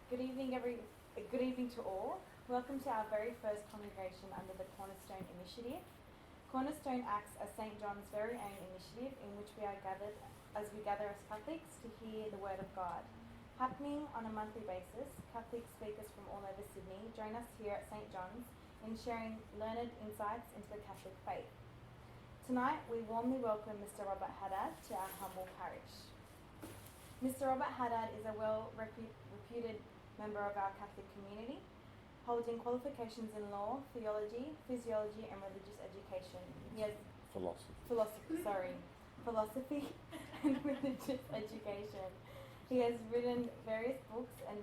Good evening to all. Welcome to our very first congregation under the Cornerstone Initiative. Cornerstone acts as St. John's very own initiative in which we gather as Catholics to hear the Word of God. Happening on a monthly basis, Catholic speakers from all over Sydney join us here at St. John's in sharing learned insights into the Catholic faith. Tonight, we warmly welcome Mr. Robert Haddad to our humble parish. Mr. Robert Haddad is a well-reputed member of our Catholic community, holding qualifications in law, theology, physiology and religious education. He has philosophy and religious education. He has written various books and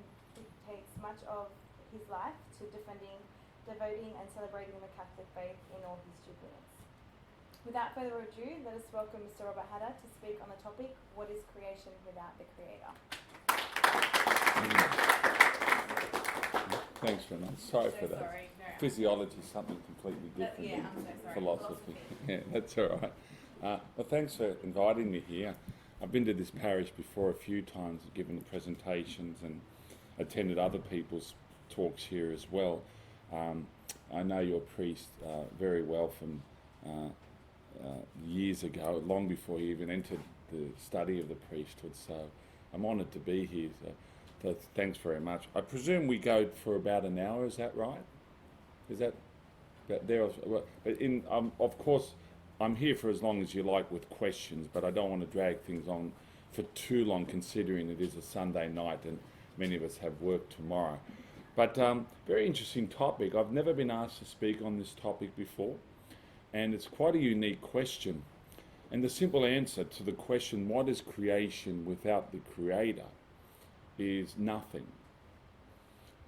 takes much of his life to devoting and celebrating the Catholic faith in all his jubilants. Without further ado, let us welcome Mr. Robert Haddad to speak on the topic, what is creation without the Creator? Thanks, Renee. Sorry for that. Sorry. No. Physiology is something completely different I'm so sorry. philosophy. Yeah, that's all right. Well, thanks for inviting me here. I've been to this parish before a few times, given the presentations and attended other people's talks here as well. I know your priest very well from years ago, long before he even entered the study of the priesthood, so I'm honoured to be here. So thanks very much. I presume we go for about an hour, is that right? Is that about there? But of course, I'm here for as long as you like with questions, but I don't want to drag things on for too long, considering it is a Sunday night and many of us have work tomorrow. But very interesting topic. I've never been asked to speak on this topic before, and it's quite a unique question. And the simple answer to the question, what is creation without the Creator, is nothing.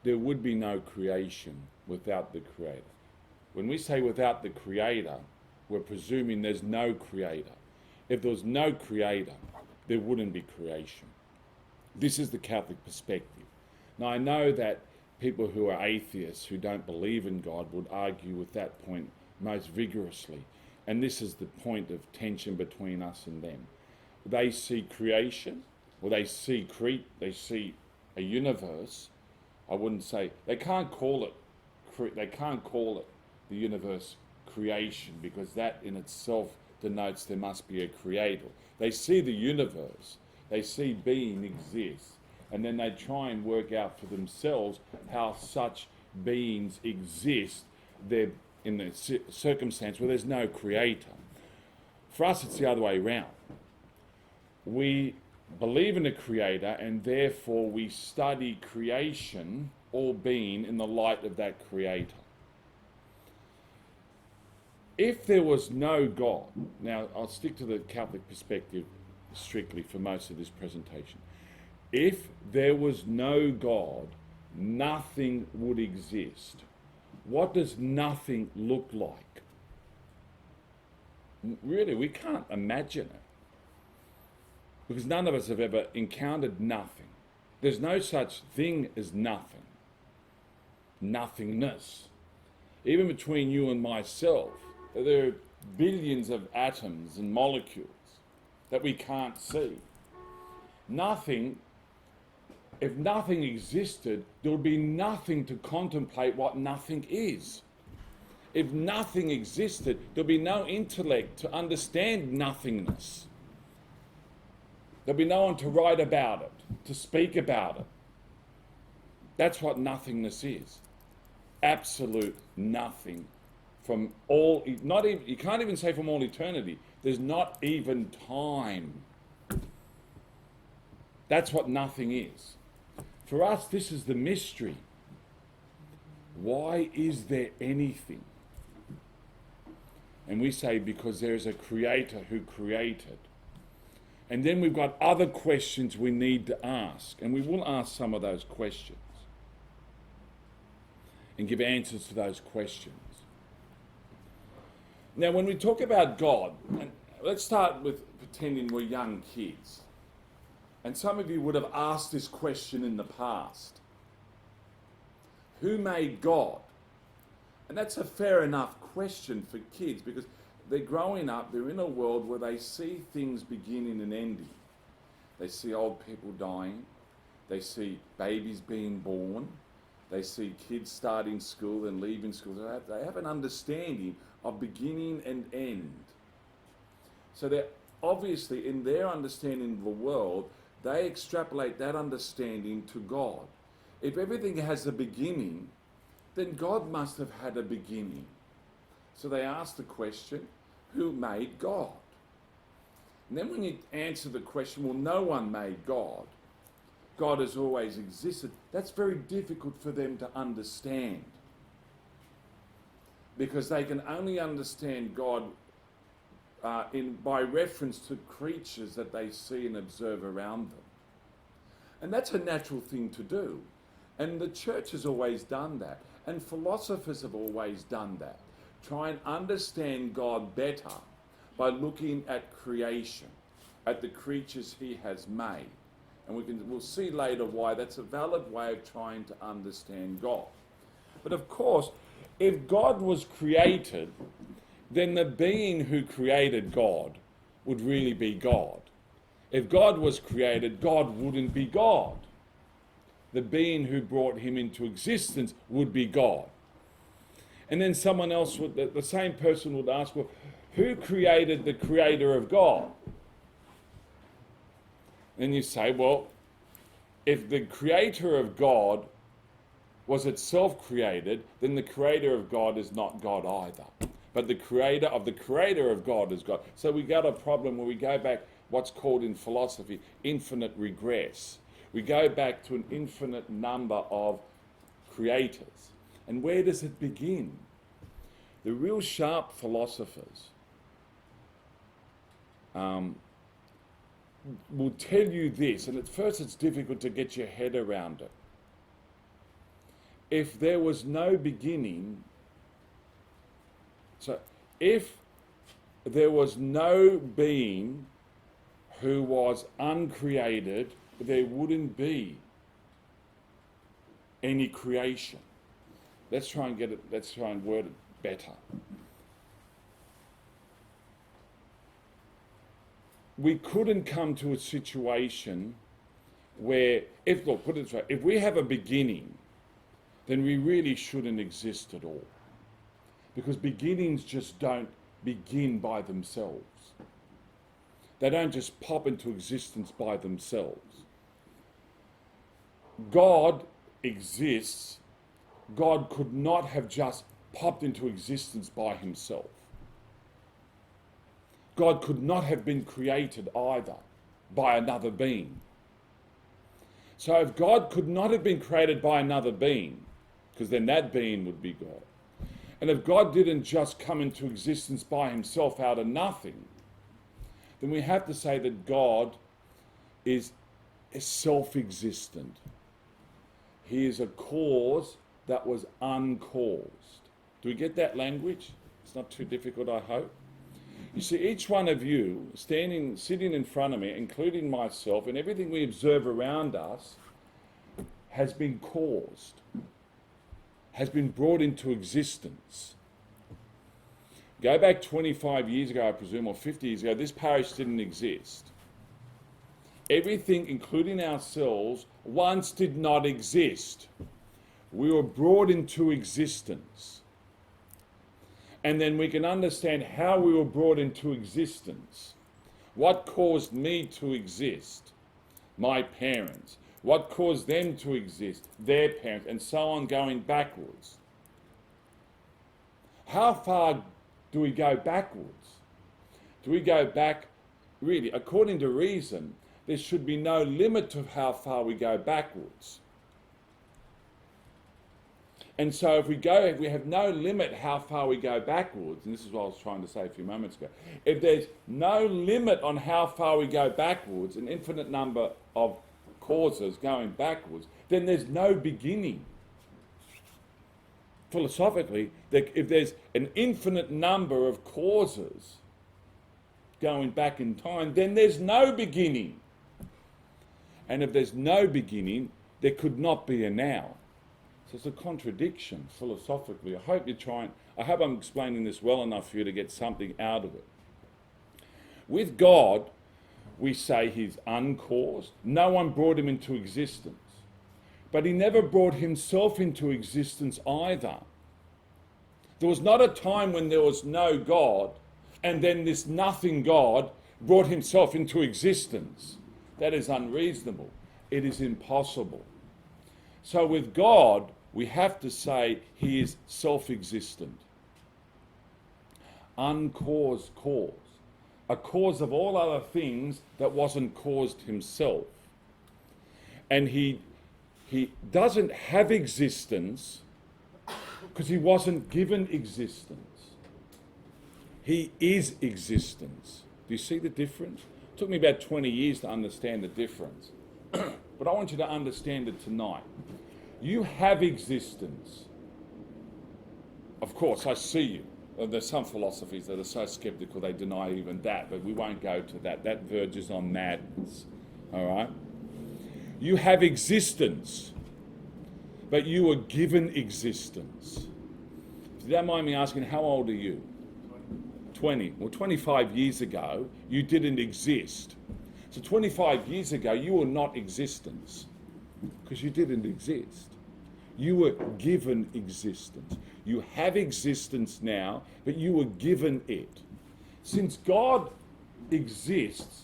There would be no creation without the Creator. When we say without the Creator, we're presuming there's no Creator. If there was no Creator, there wouldn't be creation. This is the Catholic perspective. Now, I know that people who are atheists, who don't believe in God, would argue with that point most vigorously. And this is the point of tension between us and them. They see creation, or they see a universe. I wouldn't say, they can't call it the universe creation, because that in itself denotes there must be a creator. They see the universe, they see being exists, and then they try and work out for themselves how such beings exist there in a circumstance where there's no creator. For us, it's the other way around. We believe in a creator, and therefore we study creation or being in the light of that creator. If there was no God, now I'll stick to the Catholic perspective strictly for most of this presentation. If there was no God, nothing would exist. What does nothing look like? Really, we can't imagine it, because none of us have ever encountered nothing. There's no such thing as nothing. Nothingness. Even between you and myself, there are billions of atoms and molecules that we can't see. Nothing. If nothing existed, there would be nothing to contemplate what nothing is. If nothing existed, there would be no intellect to understand nothingness. There'll be no one to write about it, to speak about it. That's what nothingness is. Absolute nothing. From all, not even, you can't even say from all eternity. There's not even time. That's what nothing is. For us, this is the mystery. Why is there anything? And we say because there is a creator who created. And then we've got other questions we need to ask. And we will ask some of those questions and give answers to those questions. Now, when we talk about God, and let's start with pretending we're young kids. And some of you would have asked this question in the past. Who made God? And that's a fair enough question for kids, because they're growing up, they're in a world where they see things beginning and ending. They see old people dying. They see babies being born. They see kids starting school and leaving school. They have an understanding of beginning and end. So they're obviously, in their understanding of the world, they extrapolate that understanding to God. If everything has a beginning, then God must have had a beginning. So they ask the question, who made God? And then when you answer the question, well, no one made God. God has always existed. That's very difficult for them to understand. Because they can only understand God by reference to creatures that they see and observe around them. And that's a natural thing to do. And the church has always done that. And philosophers have always done that. Try and understand God better by looking at creation, at the creatures he has made. And we'll see later why that's a valid way of trying to understand God. But of course, if God was created, then the being who created God would really be God. If God was created, God wouldn't be God. The being who brought him into existence would be God. And then someone else the same person would ask, well, who created the creator of God? And you say, well, if the creator of God was itself created, then the creator of God is not God either. But the creator of God is God. So we got a problem where we go back, what's called in philosophy, infinite regress. We go back to an infinite number of creators. And where does it begin? The real sharp philosophers will tell you this, and at first it's difficult to get your head around it. If there was no beginning, so if there was no being who was uncreated, there wouldn't be any creation. Let's try and word it better. We couldn't come to a situation where, if we have a beginning, then we really shouldn't exist at all. Because beginnings just don't begin by themselves. They don't just pop into existence by themselves. God exists. God could not have just popped into existence by himself. God could not have been created either by another being. So if God could not have been created by another being, because then that being would be God, and if God didn't just come into existence by himself out of nothing, then we have to say that God is self-existent. He is a cause that was uncaused. Do we get that language? It's not too difficult, I hope. You see, each one of you sitting in front of me, including myself, and everything we observe around us has been caused, has been brought into existence. Go back 25 years ago, I presume, or 50 years ago, this parish didn't exist. Everything, including ourselves, once did not exist. We were brought into existence. And then we can understand how we were brought into existence. What caused me to exist? My parents. What caused them to exist? Their parents, and so on, going backwards. How far do we go backwards? Do we go back, really, according to reason, there should be no limit to how far we go backwards. And so if we have no limit how far we go backwards, and this is what I was trying to say a few moments ago, if there's no limit on how far we go backwards, an infinite number of causes going backwards, then there's no beginning. Philosophically, if there's an infinite number of causes going back in time, then there's no beginning. And if there's no beginning, there could not be a now. So it's a contradiction philosophically. I hope I'm explaining this well enough for you to get something out of it. With God, we say he's uncaused. No one brought him into existence. But he never brought himself into existence either. There was not a time when there was no God, and then this nothing God brought himself into existence. That is unreasonable. It is impossible. So with God, we have to say he is self-existent. Uncaused cause. A cause of all other things that wasn't caused himself. And he doesn't have existence because he wasn't given existence. He is existence. Do you see the difference? It took me about 20 years to understand the difference. But I want you to understand it tonight. You have existence. Of course, I see you. There's some philosophies that are so skeptical they deny even that, but we won't go to that. That verges on madness. All right? You have existence, but you were given existence. If you don't mind me asking, how old are you? 20. Well, 25 years ago, you didn't exist. So 25 years ago, you were not existence because you didn't exist. You were given existence. You have existence now, but you were given it. Since God exists,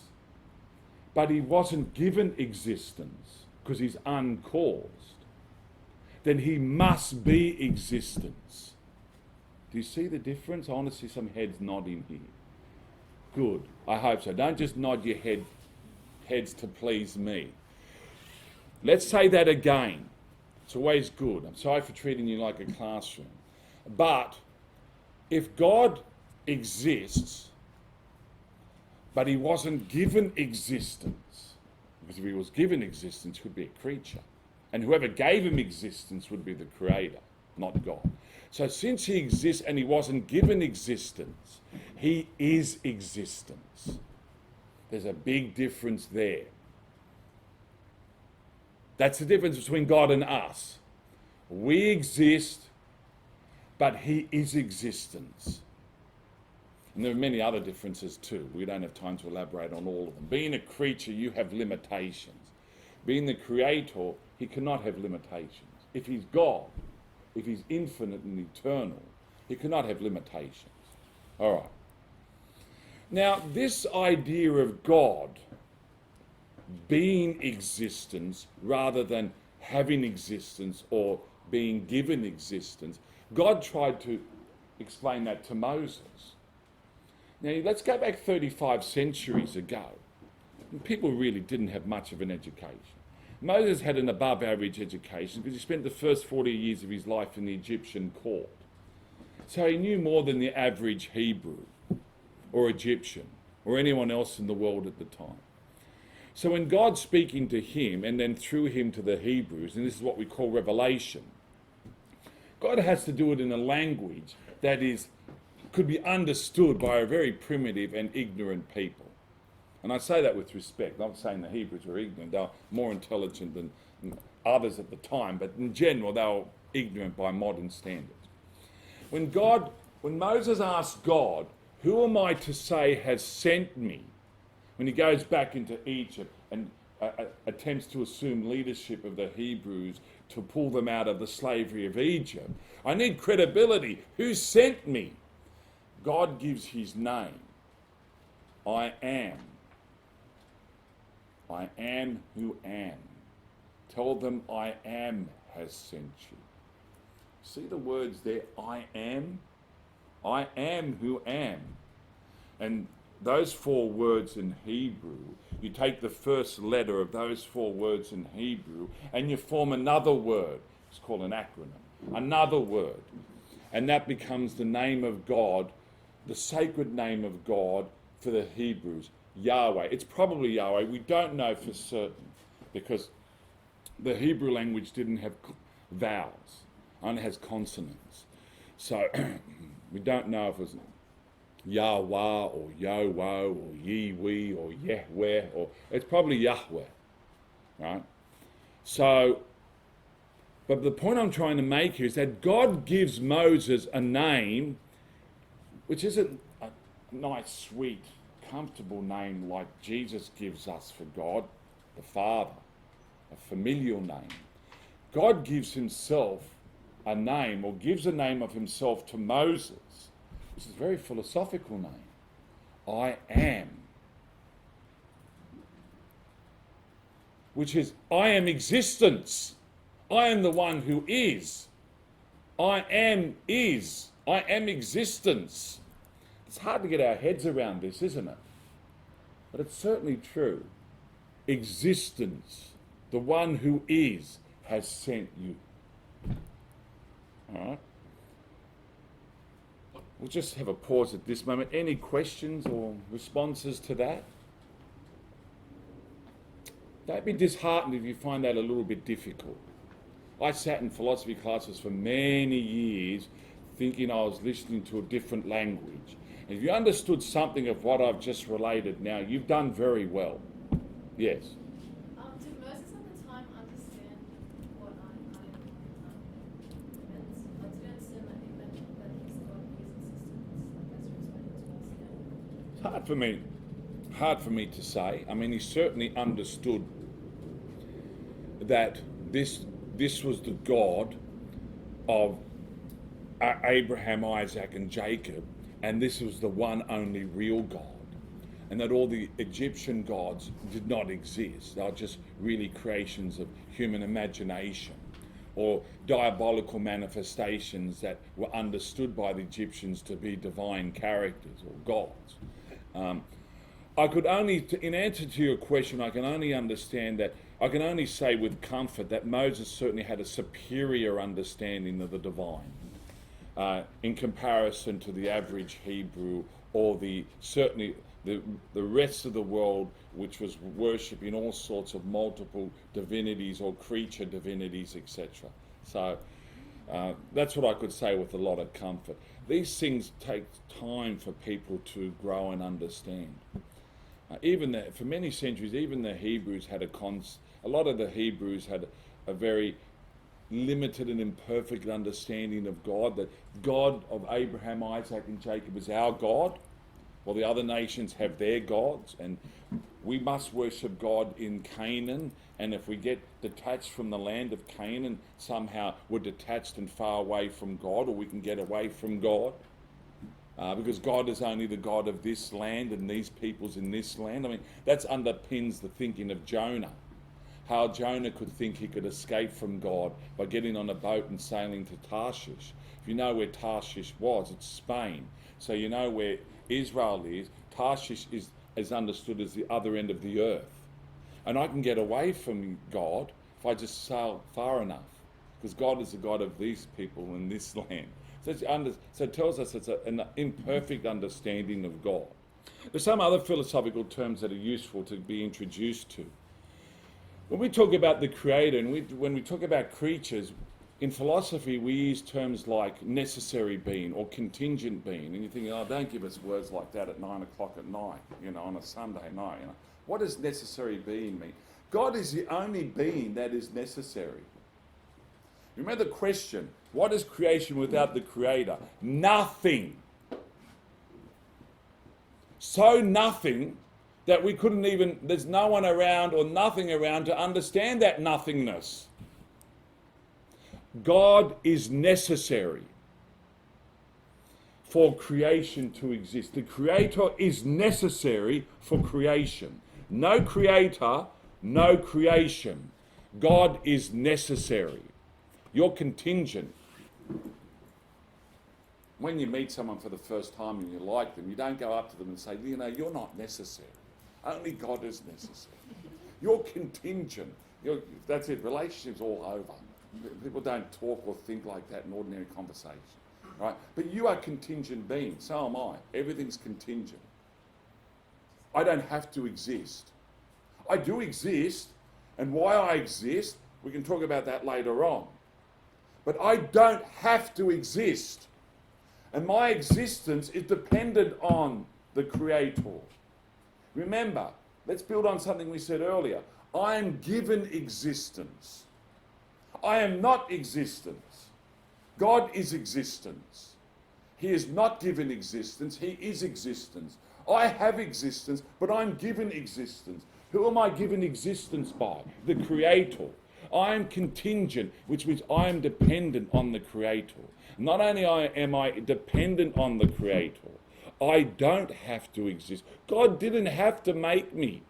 but he wasn't given existence because he's uncaused, then he must be existence. Do you see the difference? I want to see some heads nodding here. Good. I hope so. Don't just nod your heads to please me. Let's say that again. It's always good. I'm sorry for treating you like a classroom. But if God exists, but he wasn't given existence, because if he was given existence, he would be a creature. And whoever gave him existence would be the creator, not God. So since he exists and he wasn't given existence, he is existence. There's a big difference there. That's the difference between God and us. We exist, but he is existence. And there are many other differences too. We don't have time to elaborate on all of them. Being a creature, you have limitations. Being the creator, he cannot have limitations. If he's God, if he's infinite and eternal, he cannot have limitations. All right. Now, this idea of God being existence rather than having existence or being given existence, God tried to explain that to Moses. Now, let's go back 35 centuries ago. People really didn't have much of an education. Moses had an above average education because he spent the first 40 years of his life in the Egyptian court. So he knew more than the average Hebrew or Egyptian or anyone else in the world at the time. So when God's speaking to him and then through him to the Hebrews, and this is what we call revelation, God has to do it in a language that could be understood by a very primitive and ignorant people. And I say that with respect. I'm not saying the Hebrews were ignorant. They were more intelligent than others at the time, but in general they were ignorant by modern standards. When Moses asked God, "Who am I to say has sent me?" when he goes back into Egypt and attempts to assume leadership of the Hebrews to pull them out of the slavery of Egypt, I need credibility. Who sent me? God gives his name. I am. I am who am. Tell them I am has sent you. See the words there? I am. I am who am. And those 4 words in Hebrew, you take the first letter of those 4 words in Hebrew and you form another word. It's called an acronym. Another word. And that becomes the name of God, the sacred name of God for the Hebrews, Yahweh. It's probably Yahweh. We don't know for certain because the Hebrew language didn't have vowels. It only has consonants. So we don't know if it was Yahweh or Yowo or Yiwi or Yahweh, or it's probably Yahweh, right? So, but the point I'm trying to make here is that God gives Moses a name which isn't a nice, sweet comfortable name like Jesus gives us for God, the Father, a familial name. God gives himself a name, or gives a name of himself to Moses. This is a very philosophical name. I am. Which is, I am existence. I am the one who is. I am is. I am existence. It's hard to get our heads around this, isn't it? But it's certainly true. Existence, the one who is, has sent you. All right? We'll just have a pause at this moment. Any questions or responses to that? Don't be disheartened if you find that a little bit difficult. I sat in philosophy classes for many years thinking I was listening to a different language. And if you understood something of what I've just related now, you've done very well. Yes? Did Moses at the time understand what I meant? Did he understand that it meant that his God is existence, like as you're explaining to us now? Hard for me to say. I mean, he certainly understood that this was the God of Abraham, Isaac, and Jacob, and this was the one only real God, and that all the Egyptian gods did not exist. They were just really creations of human imagination, or diabolical manifestations that were understood by the Egyptians to be divine characters or gods. I could only, in answer to your question, I can only understand that, I can only say with comfort that Moses certainly had a superior understanding of the divine in comparison to the average Hebrew, or certainly the rest of the world, which was worshipping all sorts of multiple divinities or creature divinities, etc. So that's what I could say with a lot of comfort. These things take time for people to grow and understand. For many centuries, even the Hebrews had a lot of the Hebrews had a very limited and imperfect understanding of God, that God of Abraham, Isaac, and Jacob is our God, while the other nations have their gods, and we must worship God in Canaan, and if we get detached from the land of Canaan, somehow we're detached and far away from God, or we can get away from God. Because God is only the God of this land and these peoples in this land. I mean, that underpins the thinking of Jonah. How Jonah could think he could escape from God by getting on a boat and sailing to Tarshish. If you know where Tarshish was, it's Spain. So you know where Israel is. Tarshish is understood as the other end of the earth. And I can get away from God if I just sail far enough. Because God is the God of these people in this land. So it tells us it's an imperfect understanding of God. There's some other philosophical terms that are useful to be introduced to. When we talk about the Creator, and when we talk about creatures, in philosophy we use terms like necessary being or contingent being. And you think, oh, don't give us words like that at 9 o'clock at night, on a Sunday night. What does necessary being mean? God is the only being that is necessary. Remember the question, what is creation without the Creator? Nothing. So nothing that we couldn't even, there's no one around or nothing around to understand that nothingness. God is necessary for creation to exist. The Creator is necessary for creation. No Creator, no creation. God is necessary. You're contingent. When you meet someone for the first time and you like them, you don't go up to them and say, you're not necessary. Only God is necessary. You're contingent. That's it. Relationships all over. People don't talk or think like that in ordinary conversation. Right? But you are contingent beings. So am I. Everything's contingent. I don't have to exist. I do exist, and why I exist, we can talk about that later on. But I don't have to exist. And my existence is dependent on the Creator. Remember, let's build on something we said earlier. I am given existence. I am not existence. God is existence. He is not given existence. He is existence. I have existence, but I'm given existence. Who am I given existence by? The Creator. I am contingent, which means I am dependent on the Creator. Not only am I dependent on the Creator, I don't have to exist. God didn't have to make me.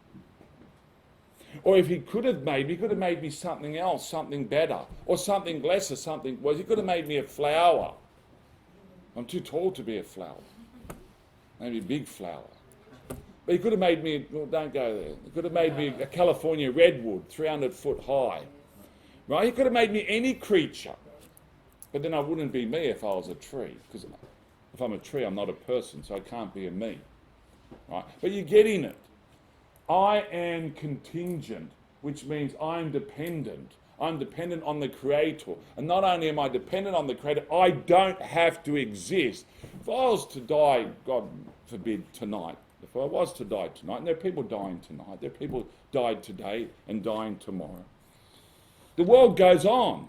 Or if he could have made me, he could have made me something else, something better, or something lesser, something worse. He could have made me a flower. I'm too tall to be a flower. Maybe a big flower. But he could have made me, well, don't go there. He could have made me a California redwood, 300 foot high. Right? He could have made me any creature. But then I wouldn't be me if I was a tree. Because if I'm a tree, I'm not a person, so I can't be a me. Right? But you're getting it. I am contingent, which means I'm dependent. I'm dependent on the Creator. And not only am I dependent on the Creator, I don't have to exist. If I was to die, God forbid, tonight, if I was to die tonight, and there are people dying tonight, there are people died today and dying tomorrow. The world goes on.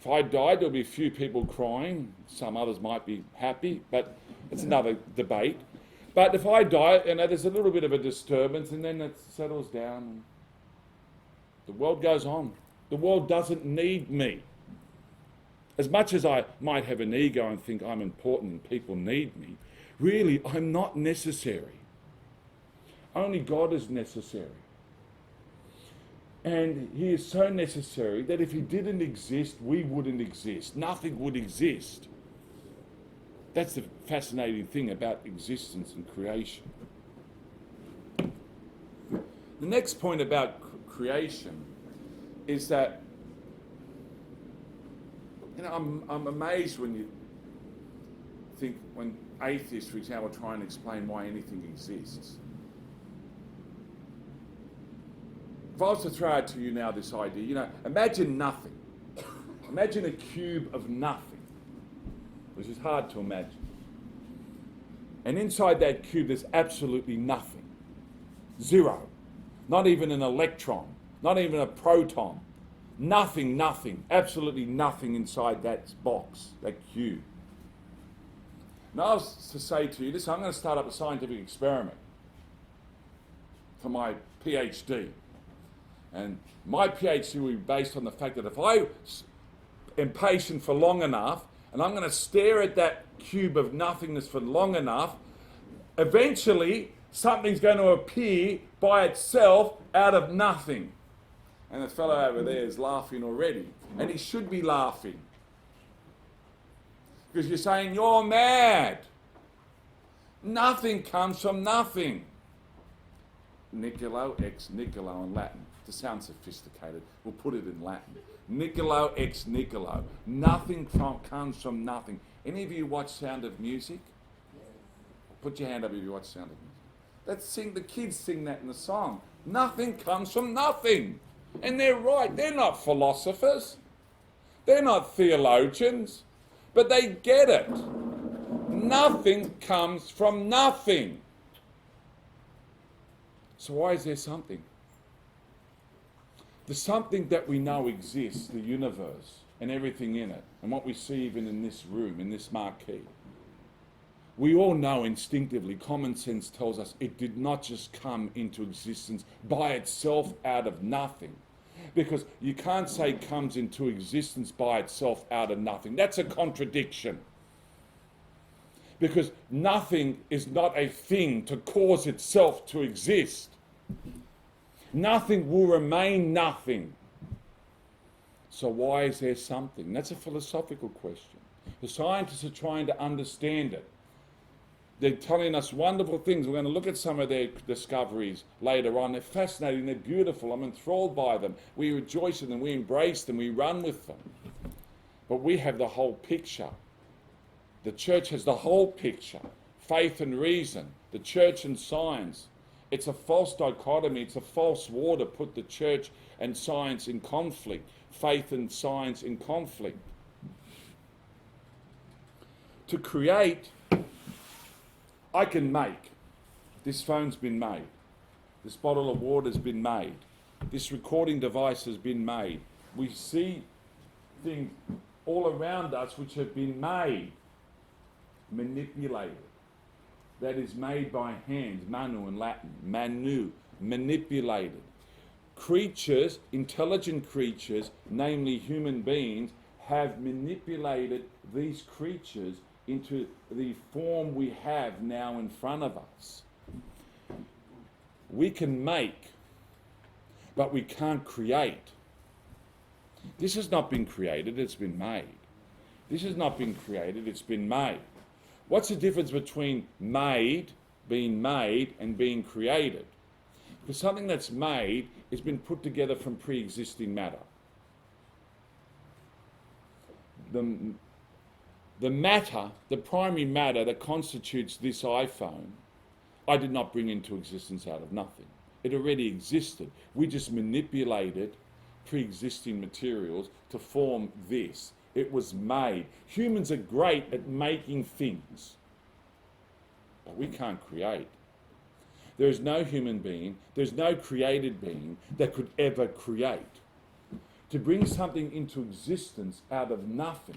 If I died, there'll be a few people crying. Some others might be happy, but it's another debate. But if I die, there's a little bit of a disturbance, and then it settles down. The world goes on. The world doesn't need me. As much as I might have an ego and think I'm important and people need me, really, I'm not necessary. Only God is necessary. And he is so necessary that if he didn't exist, we wouldn't exist. Nothing would exist. That's the fascinating thing about existence and creation. The next point about creation is that, I'm amazed when you think, when atheists, for example, try and explain why anything exists. If I was to throw out to you now this idea, imagine nothing. Imagine a cube of nothing, which is hard to imagine. And inside that cube there's absolutely nothing. Zero. Not even an electron. Not even a proton. Nothing, absolutely nothing inside that box, that cube. Now I was to say to you, listen, I'm going to start up a scientific experiment for my PhD. And my PhD will be based on the fact that if I am patient for long enough, and I'm going to stare at that cube of nothingness for long enough, eventually something's going to appear by itself out of nothing. And the fellow over there is laughing already. And he should be laughing. Because you're saying, you're mad. Nothing comes from nothing. Nicolo ex Nicolo in Latin. To sound sophisticated, we'll put it in Latin. Nicolo ex Nicolo. Nothing comes from nothing. Any of you watch Sound of Music? Put your hand up if you watch Sound of Music. The kids sing that in the song. Nothing comes from nothing. And they're right. They're not philosophers. They're not theologians. But they get it. Nothing comes from nothing. So why is there something? The something that we know exists, the universe and everything in it, and what we see even in this room, in this marquee. We all know instinctively, common sense tells us it did not just come into existence by itself out of nothing. Because you can't say comes into existence by itself out of nothing. That's a contradiction. Because nothing is not a thing to cause itself to exist. Nothing will remain nothing. So why is there something? That's a philosophical question. The scientists are trying to understand it. They're telling us wonderful things. We're going to look at some of their discoveries later on. They're fascinating, they're beautiful. I'm enthralled by them. We rejoice in them, we embrace them, we run with them. But we have the whole picture. The church has the whole picture. Faith and reason, the church and science. It's a false dichotomy, it's a false war to put the church and science in conflict, faith and science in conflict. To create, I can make. This phone's been made. This bottle of water's been made. This recording device has been made. We see things all around us which have been made, manipulated. that is made by hands, manu in Latin, manu, manipulated. Creatures, intelligent creatures, namely human beings, have manipulated these creatures into the form we have now in front of us. We can make, but we can't create. This has not been created, it's been made. This has not been created, it's been made. What's the difference between being made, and being created? Because something that's made has been put together from pre-existing matter. The matter, the primary matter that constitutes this iPhone, I did not bring into existence out of nothing. It already existed. We just manipulated pre-existing materials to form this. It was made. Humans are great at making things, but we can't create. There is no human being, there's no created being that could ever create. To bring something into existence out of nothing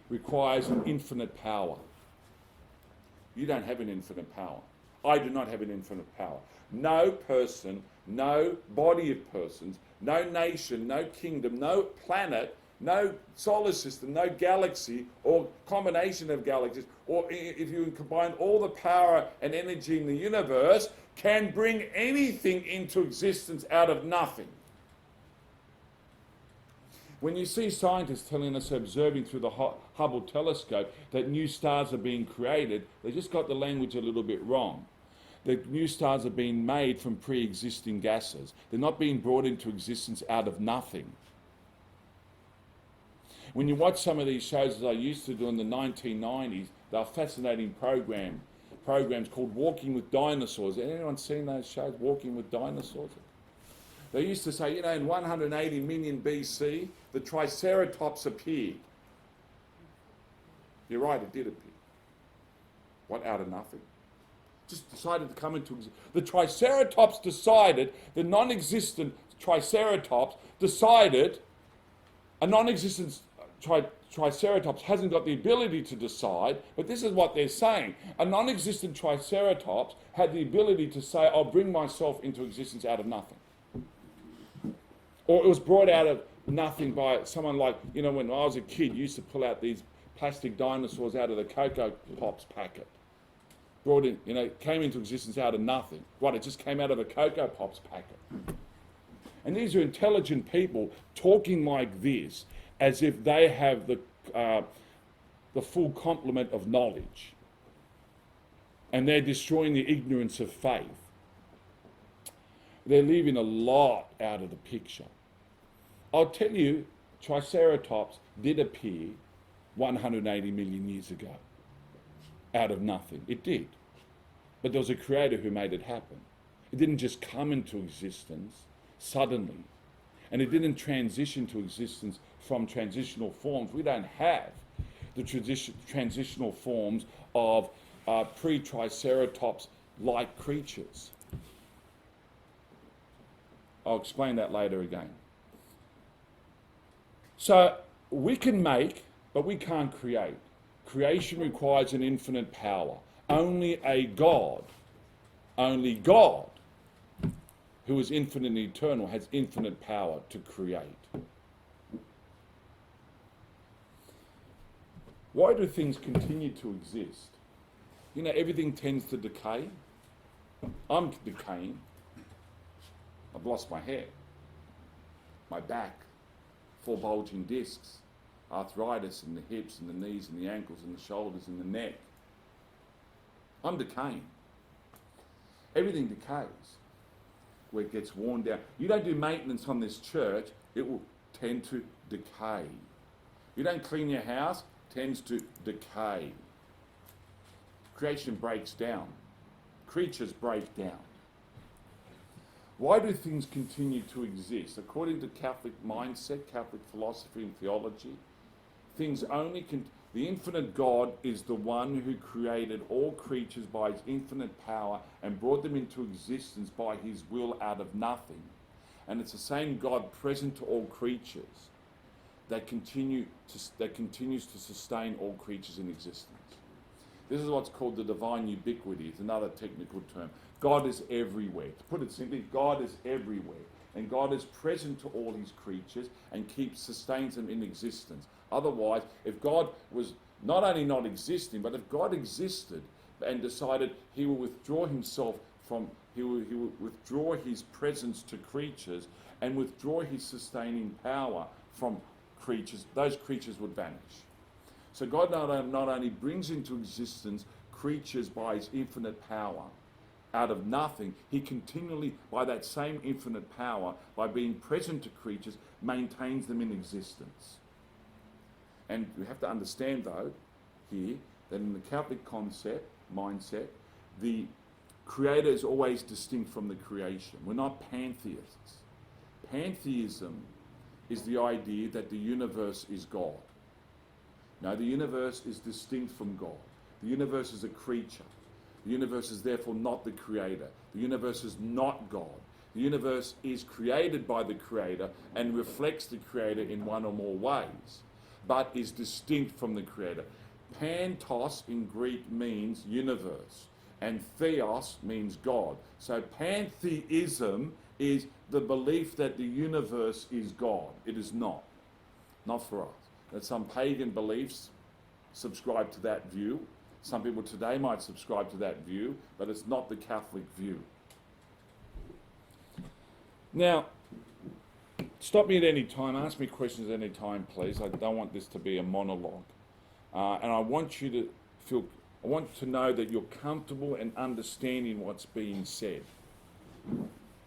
requires an infinite power. You don't have an infinite power. I do not have an infinite power. No person, no body of persons, no nation, no kingdom, no planet, no solar system, no galaxy or combination of galaxies, or if you combine all the power and energy in the universe, can bring anything into existence out of nothing. When you see scientists telling us, observing through the Hubble telescope, that new stars are being created, they just got the language a little bit wrong. The new stars are being made from pre-existing gases. They're not being brought into existence out of nothing. When you watch some of these shows, as I used to do in the 1990s, they're fascinating programs called Walking with Dinosaurs. Anyone seen those shows, Walking with Dinosaurs? They used to say, in 180 million BC, the Triceratops appeared. You're right, it did appear. What, out of nothing? Just decided to come into existence. The Triceratops decided, the non-existent Triceratops decided, a non-existent Triceratops hasn't got the ability to decide, but this is what they're saying. A non-existent Triceratops had the ability to say, I'll bring myself into existence out of nothing. Or it was brought out of nothing by someone like, when I was a kid, used to pull out these plastic dinosaurs out of the Cocoa Pops packet. Brought in, came into existence out of nothing. What, it just came out of a Cocoa Pops packet. And these are intelligent people talking like this as if they have the full complement of knowledge. And they're destroying the ignorance of faith. They're leaving a lot out of the picture. I'll tell you, Triceratops did appear 180 million years ago. Out of nothing. It did. But there was a creator who made it happen. It didn't just come into existence suddenly. And it didn't transition to existence from transitional forms. We don't have the transitional forms of pre-Triceratops-like creatures. I'll explain that later again. So we can make, but we can't create. Creation requires an infinite power. Only God, who is infinite and eternal, has infinite power to create. Why do things continue to exist? Everything tends to decay. I'm decaying. I've lost my hair, my back, 4 bulging discs, arthritis in the hips and the knees and the ankles and the shoulders and the neck. I'm decaying. Everything decays where it gets worn down. You don't do maintenance on this church, it will tend to decay. You don't clean your house, it tends to decay. Creation breaks down. Creatures break down. Why do things continue to exist? According to Catholic mindset, Catholic philosophy and theology, things only the infinite God is the one who created all creatures by his infinite power and brought them into existence by his will out of nothing. And it's the same God present to all creatures that continues to sustain all creatures in existence. This is what's called the divine ubiquity. It's another technical term. God is everywhere. To put it simply, God is everywhere. And God is present to all his creatures and sustains them in existence. Otherwise, if God was not only not existing, but if God existed and decided he will withdraw himself from, he will withdraw his presence to creatures and withdraw his sustaining power from creatures, those creatures would vanish. So God not only brings into existence creatures by his infinite power out of nothing, he continually, by that same infinite power, by being present to creatures, maintains them in existence. And we have to understand, though, here, that in the Catholic mindset, the creator is always distinct from the creation. We're not pantheists. Pantheism is the idea that the universe is God. No, the universe is distinct from God. The universe is a creature. The universe is therefore not the creator. The universe is not God. The universe is created by the creator and reflects the creator in one or more ways, but is distinct from the creator. Pantos in Greek means universe, and theos means God. So pantheism is the belief that the universe is God. It is not. Not for us. That some pagan beliefs subscribe to that view. Some people today might subscribe to that view, but it's not the Catholic view. Now, stop me at any time, ask me questions at any time, please. I don't want this to be a monologue. And I want you to know that you're comfortable and understanding what's being said.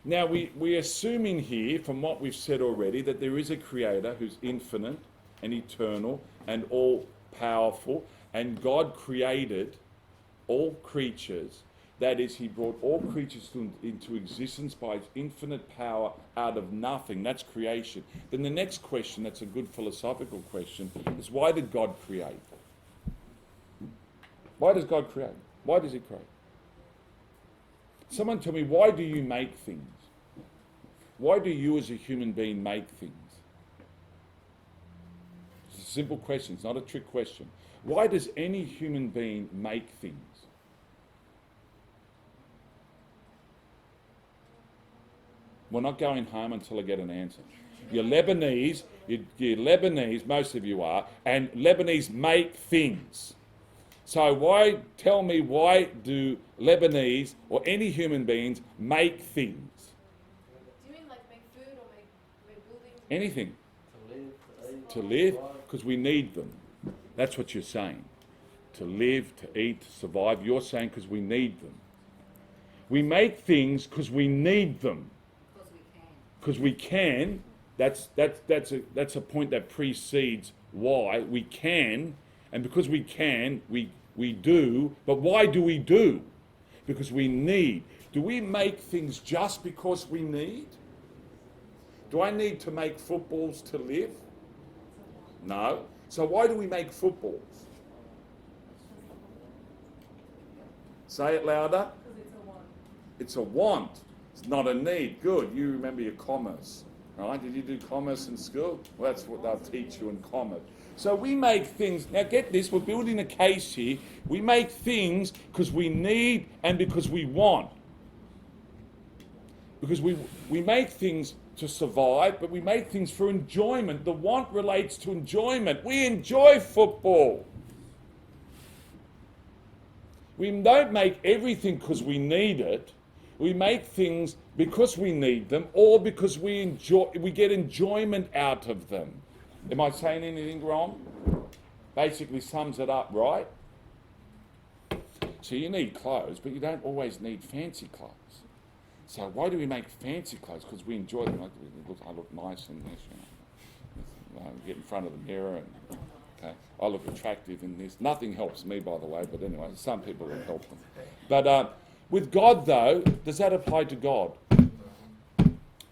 Now, we're assuming here, from what we've said already, that there is a creator who's infinite and eternal and all-powerful, and God created all creatures. That is, he brought all creatures into existence by his infinite power out of nothing. That's creation. Then the next question, that's a good philosophical question, is why did God create? Why does God create? Why does he create? Someone tell me, why do you make things? Why do you as a human being make things? It's a simple question. It's not a trick question. Why does any human being make things? We're not going home until I get an answer. You're Lebanese, most of you are, and Lebanese make things. So tell me, why do Lebanese or any human beings make things? Do you mean like make food or make buildings? Anything. To live, To live, because we need them. That's what you're saying. To live, to eat, to survive. You're saying because we need them. We make things because we need them. Because we can. That's a point that precedes why. We can, and because we can, we do. But why do we do? Because we need. Do we make things just because we need? Do I need to make footballs to live? No. So why do we make footballs? Say it louder. It's a want. It's not a need. Good. You remember your commerce. Right? Did you do commerce in school? Well, that's what they'll teach you in commerce. So we make things. Now get this. We're building a case here. We make things because we need and because we want. Because we make things to survive, but we make things for enjoyment. The want relates to enjoyment. We enjoy football. We don't make everything because we need it. We make things because we need them or because we get enjoyment out of them. Am I saying anything wrong? Basically sums it up, right? So you need clothes, but you don't always need fancy clothes. So why do we make fancy clothes? Because we enjoy them. I look nice in this, get in front of the mirror and I look attractive in this. Nothing helps me, by the way, but anyway, some people will help them. But with God, though, does that apply to God?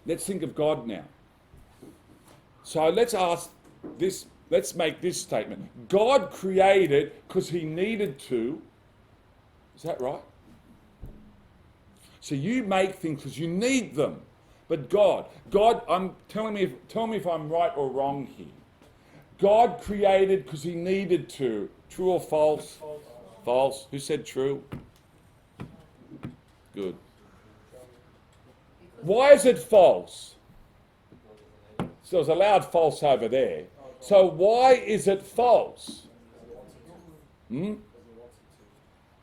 Let's think of God now. So let's make this statement. God created because he needed to. Is that right? So you make things because you need them. But God, tell me if I'm right or wrong here. God created because he needed to. True or false? False. Who said true? Good. Why is it false? So there's a loud false over there. So why is it false?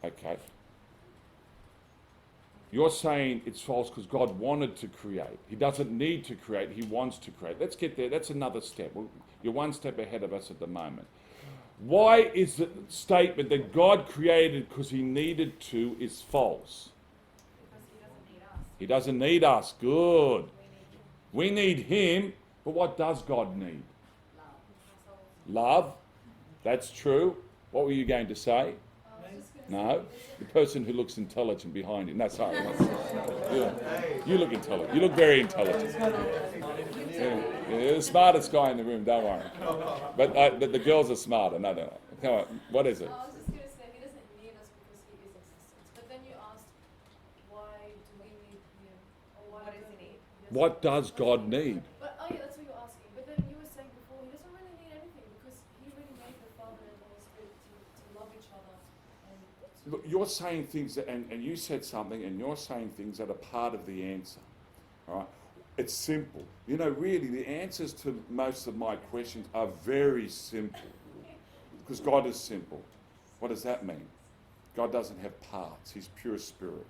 Okay. You're saying it's false because God wanted to create. He doesn't need to create. He wants to create. Let's get there. That's another step. You're one step ahead of us at the moment. Why is the statement that God created because he needed to is false? Because he doesn't need us. He doesn't need us. Good. We need him. But what does God need? Love. That's true. What were you going to say? I was just gonna No? The person who looks intelligent behind you. No, sorry. You look intelligent. You look very intelligent. Yeah, you're the smartest guy in the room, don't worry. But the girls are smarter. No. Come on. What is it? I was just going to say he doesn't need us because he is existence. But then you asked, why do we need him? Or why does he need? What does God need? But yeah, that's what you're asking. But then you were saying before he doesn't really need anything because he really made the Father and the Holy Spirit to love each other. And Look, you're saying things that, and you said something, and you're saying things that are part of the answer. All right? It's simple. You know, really, the answers to most of my questions are very simple. Because God is simple. What does that mean? God doesn't have parts. He's pure spirit.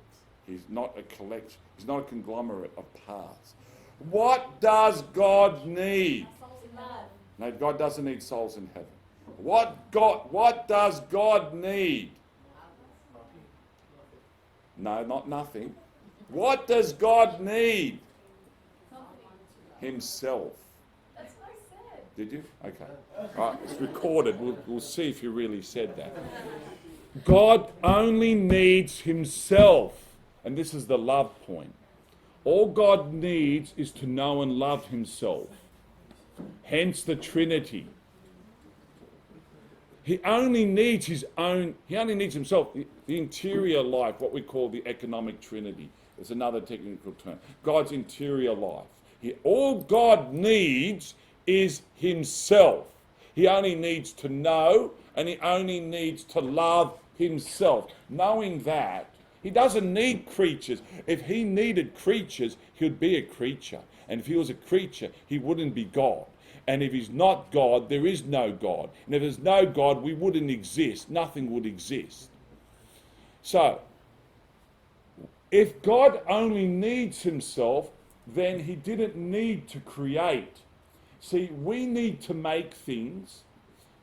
He's not a collection. He's not a conglomerate of parts. What does God need? souls in love. No, God doesn't need souls in heaven. What does God need? No, not nothing. What does God need? Himself. That's what I said. Did you? Okay. All right, it's recorded. We'll see if you really said that. God only needs himself. And this is the love point. All God needs is to know and love himself. Hence the Trinity. He only needs himself. The interior life, what we call the economic Trinity. It's another technical term. God's interior life. All God needs is himself. He only needs to know and he only needs to love himself. Knowing that, he doesn't need creatures. If he needed creatures, he'd be a creature. And if he was a creature, he wouldn't be God. And if he's not God, there is no God. And if there's no God, we wouldn't exist. Nothing would exist. So, if God only needs himself, then he didn't need to create. See, we need to make things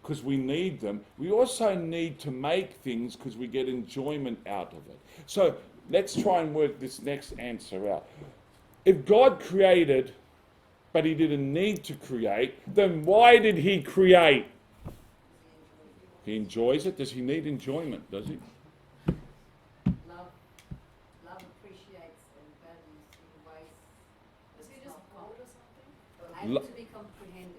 because we need them. We also need to make things because we get enjoyment out of it. So let's try and work this next answer out. If God created, but he didn't need to create, then why did he create? He enjoys it. Does he need enjoyment? Does he? Love appreciates and values in ways Was he just bored or something? able to be comprehended.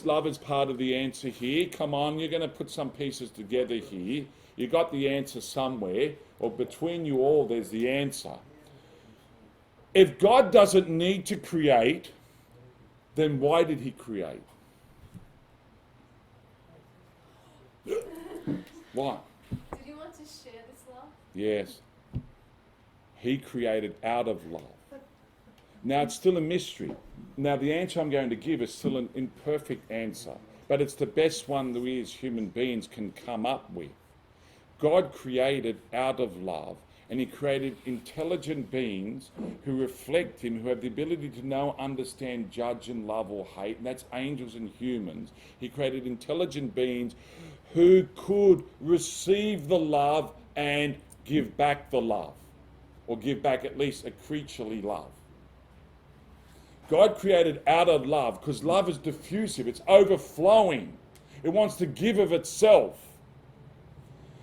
Love is part of the answer here. Come on, you're going to put some pieces together here. You got the answer somewhere, or between you all, there's the answer. If God doesn't need to create, then why did he create? Why? Did you want to share this love? Yes. He created out of love. Now, it's still a mystery. Now, the answer I'm going to give is still an imperfect answer, but it's the best one that we as human beings can come up with. God created out of love, and he created intelligent beings who reflect him, who have the ability to know, understand, judge, and love or hate, and that's angels and humans. He created intelligent beings who could receive the love and give back the love, or give back at least a creaturely love. God created out of love because love is diffusive, it's overflowing. It wants to give of itself.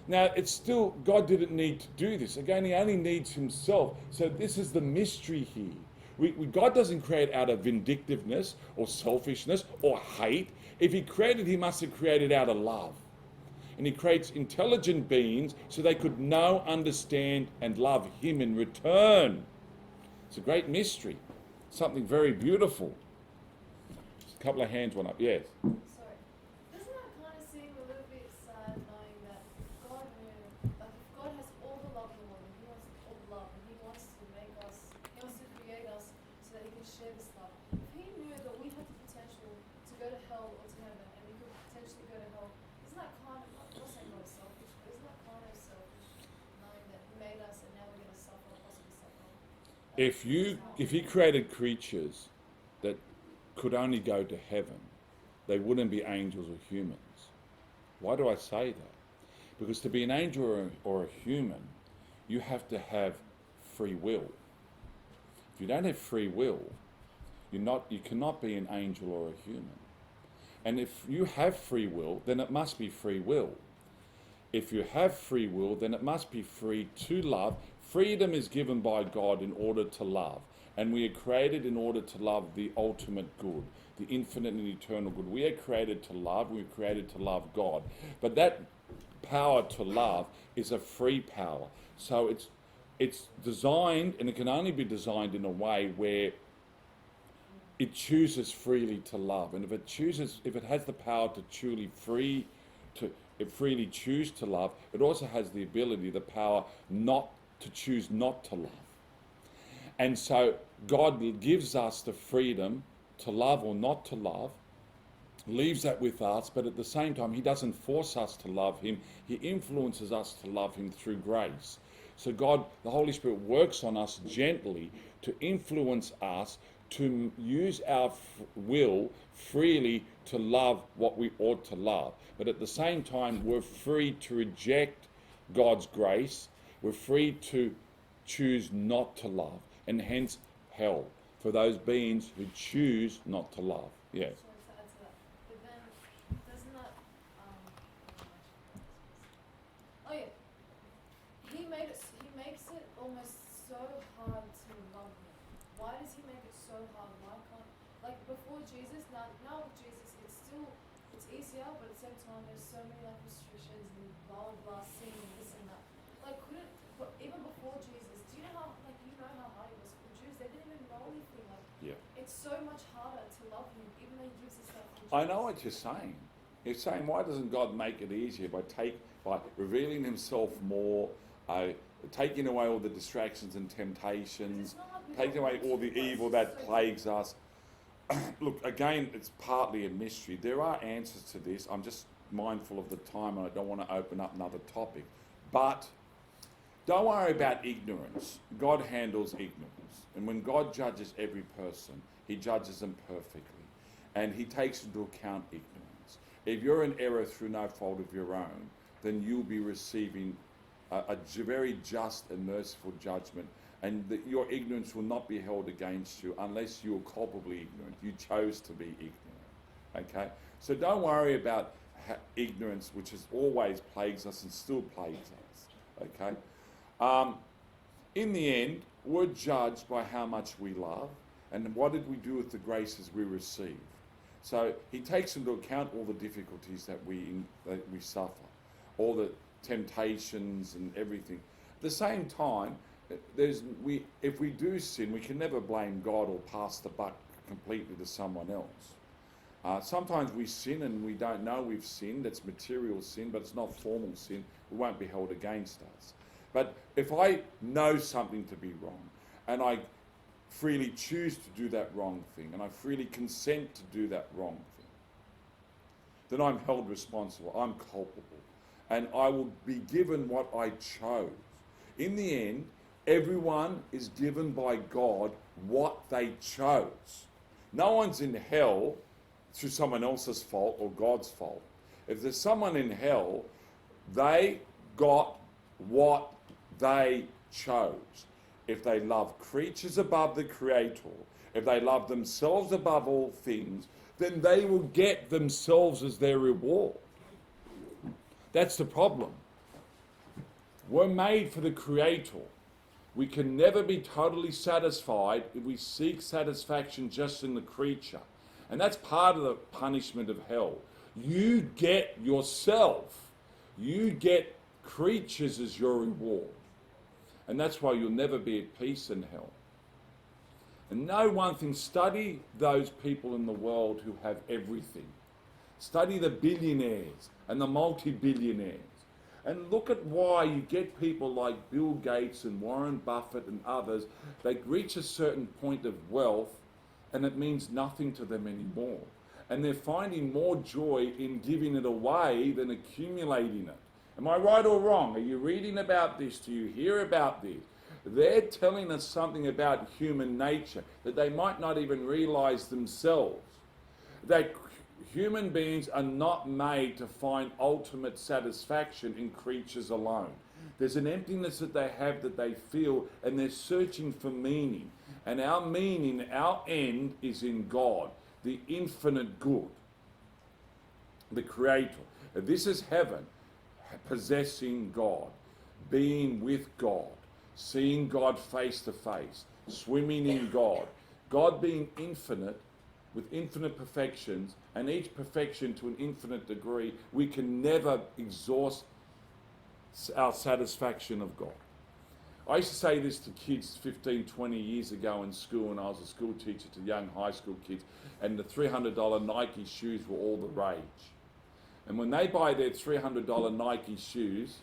Now, it's still, God didn't need to do this. Again, he only needs himself. So this is the mystery here. God doesn't create out of vindictiveness or selfishness or hate. If he created, he must have created out of love. And he creates intelligent beings so they could know, understand, and love him in return. It's a great mystery. Something very beautiful. Just a couple of hands went up. Yes. Sorry. Doesn't that kind of seem a little bit sad knowing that God If he created creatures that could only go to heaven, they wouldn't be angels or humans. Why do I say that? Because to be an angel or a human, you have to have free will. If you don't have free will, you cannot be an angel or a human. And if you have free will, then it must be free will. If you have free will, then it must be free to love. Freedom is given by God in order to love. And we are created in order to love the ultimate good, the infinite and eternal good. We are created to love. We are created to love God. But that power to love is a free power. So it's designed, and it can only be designed in a way where it chooses freely to love. And if it has the power to freely choose to love, it also has the ability, the power not to choose not to love. And so God gives us the freedom to love or not to love, leaves that with us, but at the same time, he doesn't force us to love him. He influences us to love him through grace. So God, the Holy Spirit, works on us gently to influence us to use our will freely to love what we ought to love. But at the same time, we're free to reject God's grace. We're free to choose not to love, and hence hell for those beings who choose not to love. Yeah. Sorry to add to that. But then, doesn't that, oh yeah, he makes it almost so hard to love him. Why does he make it so hard? Why can't, like before Jesus, now with Jesus, it's easier, but at the same time, there's so many like restrictions and blah blah blah, sin and this and that. Like but even before Jesus, do you know how hard it was for the Jews? They didn't even know anything. Like, Yeah. it's so much harder to love him, even though he gives us that. I know what you're saying. You're saying, why doesn't God make it easier by revealing himself more, taking away all the distractions and temptations, taking away all the evil that plagues us? Look, again, it's partly a mystery. There are answers to this. I'm just mindful of the time and I don't want to open up another topic. But don't worry about ignorance. God handles ignorance. And when God judges every person, he judges them perfectly. And he takes into account ignorance. If you're in error through no fault of your own, then you'll be receiving a very just and merciful judgment. And your ignorance will not be held against you unless you're culpably ignorant. You chose to be ignorant. Okay? So don't worry about ignorance, which has always plagues us and still plagues us. Okay? In the end, we're judged by how much we love and what did we do with the graces we receive. So he takes into account all the difficulties that we suffer, all the temptations and everything. At the same time, if we do sin, we can never blame God or pass the buck completely to someone else. Sometimes we sin and we don't know we've sinned. It's material sin, but it's not formal sin. It won't be held against us. But if I know something to be wrong and I freely choose to do that wrong thing and I freely consent to do that wrong thing, then I'm held responsible. I'm culpable. And I will be given what I chose. In the end, everyone is given by God what they chose. No one's in hell through someone else's fault or God's fault. If there's someone in hell, they got what they chose. If they love creatures above the Creator, if they love themselves above all things, then they will get themselves as their reward. That's the problem. We're made for the Creator. We can never be totally satisfied if we seek satisfaction just in the creature. And that's part of the punishment of hell. You get yourself. You get creatures as your reward. And that's why you'll never be at peace in hell. And know one thing, study those people in the world who have everything. Study the billionaires and the multi-billionaires. And look at why you get people like Bill Gates and Warren Buffett and others. They reach a certain point of wealth and it means nothing to them anymore. And they're finding more joy in giving it away than accumulating it. Am I right or wrong? Are you reading about this? Do you hear about this? They're telling us something about human nature that they might not even realize themselves. That human beings are not made to find ultimate satisfaction in creatures alone. There's an emptiness that they have that they feel, and they're searching for meaning. And our meaning, our end, is in God, the infinite good, the Creator. This is heaven, possessing God, being with God, seeing God face to face, swimming in God. God being infinite, with infinite perfections, and each perfection to an infinite degree. We can never exhaust our satisfaction of God. I used to say this to kids 15, 20 years ago in school, when I was a school teacher to young high school kids, and the $300 Nike shoes were all the rage. And when they buy their $300 Nike shoes,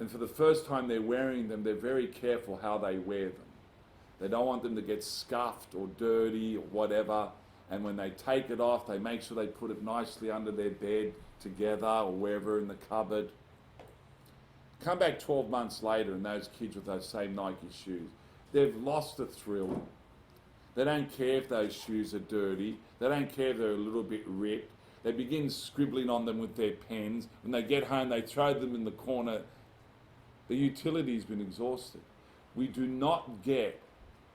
and for the first time they're wearing them, they're very careful how they wear them. They don't want them to get scuffed or dirty or whatever. And when they take it off, they make sure they put it nicely under their bed together or wherever in the cupboard. Come back 12 months later and those kids with those same Nike shoes, they've lost the thrill. They don't care if those shoes are dirty. They don't care if they're a little bit ripped. They begin scribbling on them with their pens. When they get home, they throw them in the corner. The utility's been exhausted. We do not get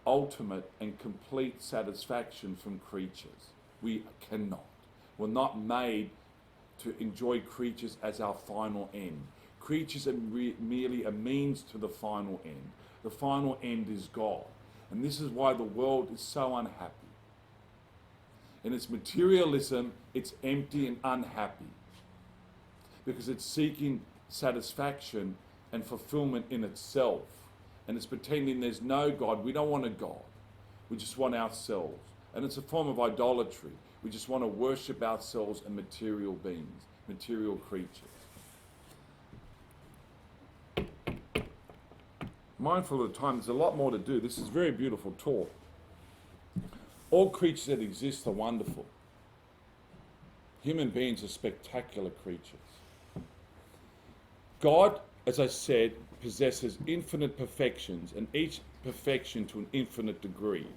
ultimate and complete satisfaction from creatures. We cannot. We're not made to enjoy creatures as our final end. Creatures are merely a means to the final end. The final end is God. And this is why the world is so unhappy. In its materialism, it's empty and unhappy, because it's seeking satisfaction and fulfillment in itself. And it's pretending there's no God. We don't want a God. We just want ourselves. And it's a form of idolatry. We just want to worship ourselves and material beings, material creatures. Mindful of the time, there's a lot more to do. This is very beautiful talk. All creatures that exist are wonderful. Human beings are spectacular creatures. God, as I said, possesses infinite perfections, and each perfection to an infinite degree.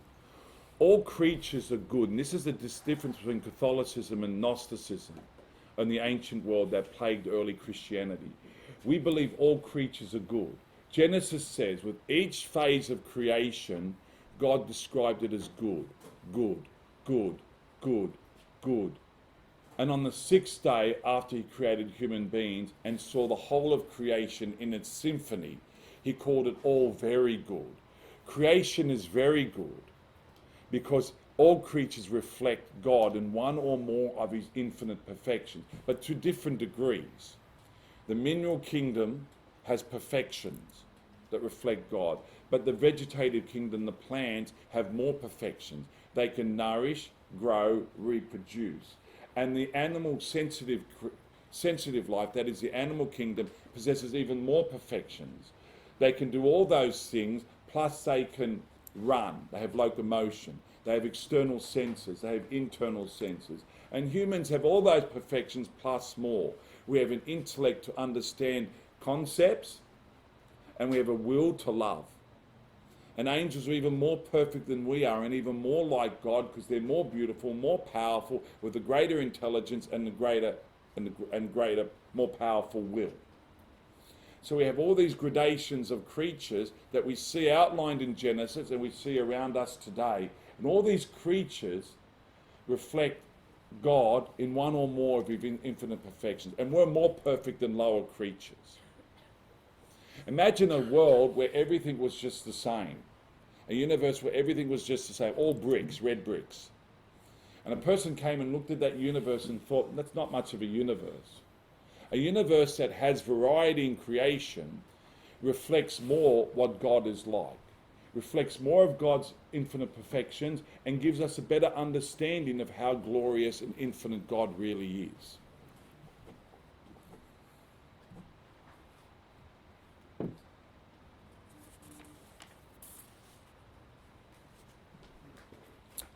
All creatures are good, and this is the difference between Catholicism and Gnosticism in the ancient world that plagued early Christianity. We believe all creatures are good. Genesis says, with each phase of creation, God described it as good, good, good, good, good. And on the sixth day, after he created human beings and saw the whole of creation in its symphony, he called it all very good. Creation is very good because all creatures reflect God in one or more of his infinite perfections, but to different degrees. The mineral kingdom has perfections that reflect God, but the vegetative kingdom, the plants, have more perfections. They can nourish, grow, reproduce. And the animal sensitive life, that is the animal kingdom, possesses even more perfections. They can do all those things, plus they can run. They have locomotion. They have external senses. They have internal senses. And humans have all those perfections plus more. We have an intellect to understand concepts, and we have a will to love. And angels are even more perfect than we are, and even more like God, because they're more beautiful, more powerful, with a greater intelligence and greater, more powerful will. So we have all these gradations of creatures that we see outlined in Genesis and we see around us today. And all these creatures reflect God in one or more of his infinite perfections. And we're more perfect than lower creatures. Imagine a world where everything was just the same. A universe where everything was just the same. All bricks, red bricks. And a person came and looked at that universe and thought, that's not much of a universe. A universe that has variety in creation reflects more what God is like. Reflects more of God's infinite perfections and gives us a better understanding of how glorious and infinite God really is.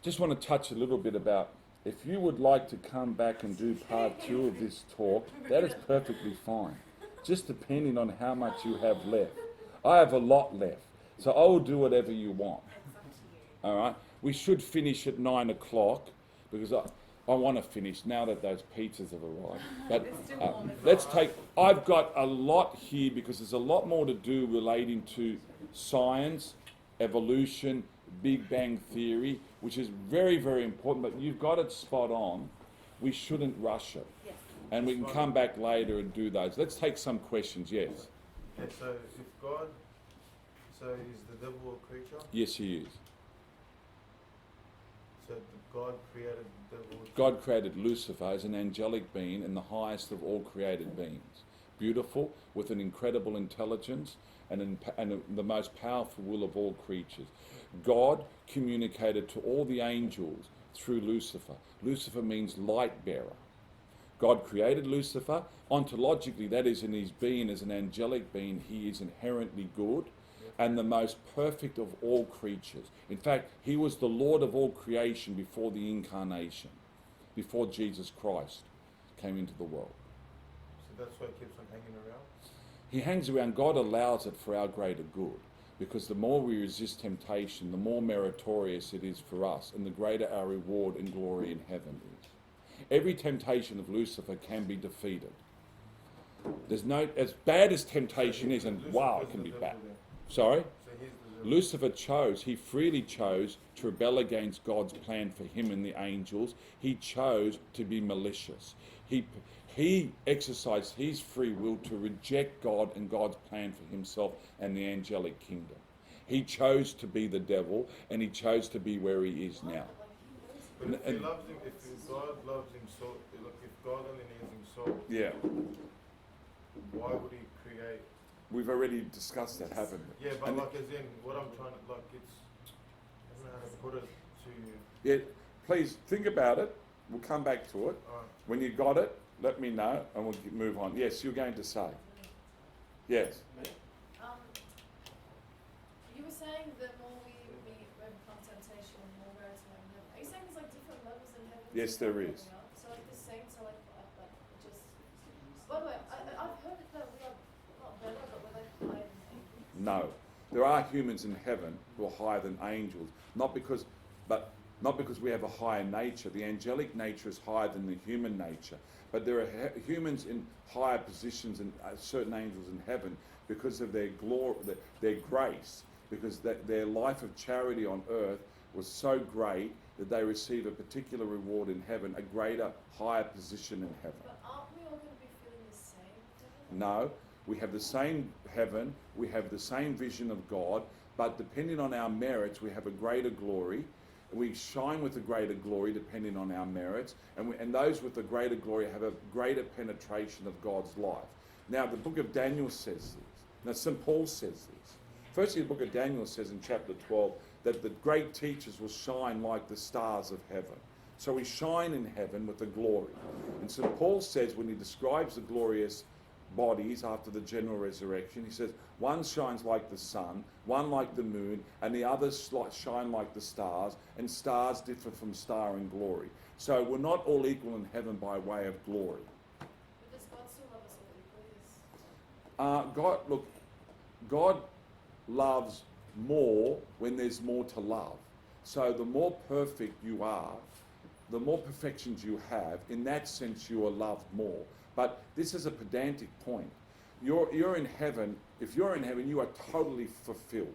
Just want to touch a little bit about, if you would like to come back and do part 2 of this talk, that is perfectly fine. Just depending on how much you have left. I have a lot left. So I will do whatever you want. All right? We should finish at 9 o'clock because I want to finish now that those pizzas have arrived. But let's take, I've got a lot here because there's a lot more to do relating to science, evolution, Big Bang Theory, which is very, very important, but you've got it spot on. We shouldn't rush it. Yes. And we can come back later and do those. Let's take some questions, yes. Yeah, so if God, so is the devil a creature? Yes, he is. So God created the devil. God created Lucifer as an angelic being and the highest of all created beings. Beautiful, with an incredible intelligence and the most powerful will of all creatures. God communicated to all the angels through Lucifer. Lucifer means light bearer. God created Lucifer. Ontologically, that is, in his being as an angelic being, he is inherently good and the most perfect of all creatures. In fact, he was the Lord of all creation before the incarnation, before Jesus Christ came into the world. So that's why he keeps on hanging around? He hangs around. God allows it for our greater good, because the more we resist temptation, the more meritorious it is for us, and the greater our reward and glory in heaven is. Every temptation of Lucifer can be defeated. There's no, as bad as temptation is, and Lucifer's wow, it can the be devil bad. then. Sorry? So he's the devil. Lucifer he freely chose to rebel against God's plan for him and the angels. He chose to be malicious. He exercised his free will to reject God and God's plan for himself and the angelic kingdom. He chose to be the devil, and he chose to be where he is now. But if he loves him, if God loves him so, look, if God only needs him so, Yeah, why would he create? we've already discussed that, haven't we? Yeah, but And like as in, what I'm trying to, like it's, I don't know how to put it to you. yeah, please think about it. We'll come back to it. Alright. When you got it, let me know, and we'll move on. Yes, you're going to say. Yes. You were saying that more we overcome temptation, the more we're in heaven. Are you saying there's like different levels in heaven? Yes, there is. So like the saints are like just. By the way, I've heard that we are not better, but we're like higher than angels. No. There are humans in heaven who are higher than angels, not because we have a higher nature. The angelic nature is higher than the human nature. But there are humans in higher positions and certain angels in heaven because of their glory, their grace, because their life of charity on earth was so great that they receive a particular reward in heaven, a greater, higher position in heaven. But aren't we all going to be feeling the same? No, we have the same heaven, we have the same vision of God, but depending on our merits, we have a greater glory. We shine with a greater glory depending on our merits, and those with the greater glory have a greater penetration of God's life. Now, the book of Daniel says this. Now, St. Paul says this. Firstly, the book of Daniel says in chapter 12 that the great teachers will shine like the stars of heaven. So we shine in heaven with the glory. And St. Paul says, when he describes the glorious bodies after the general resurrection, he says, one shines like the sun, one like the moon, and the others shine like the stars, and stars differ from star in glory. So we're not all equal in heaven by way of glory. But does God still love us all equally? God loves more when there's more to love. So the more perfect you are, the more perfections you have, in that sense you are loved more. But this is a pedantic point. You're in heaven. If you're in heaven, you are totally fulfilled.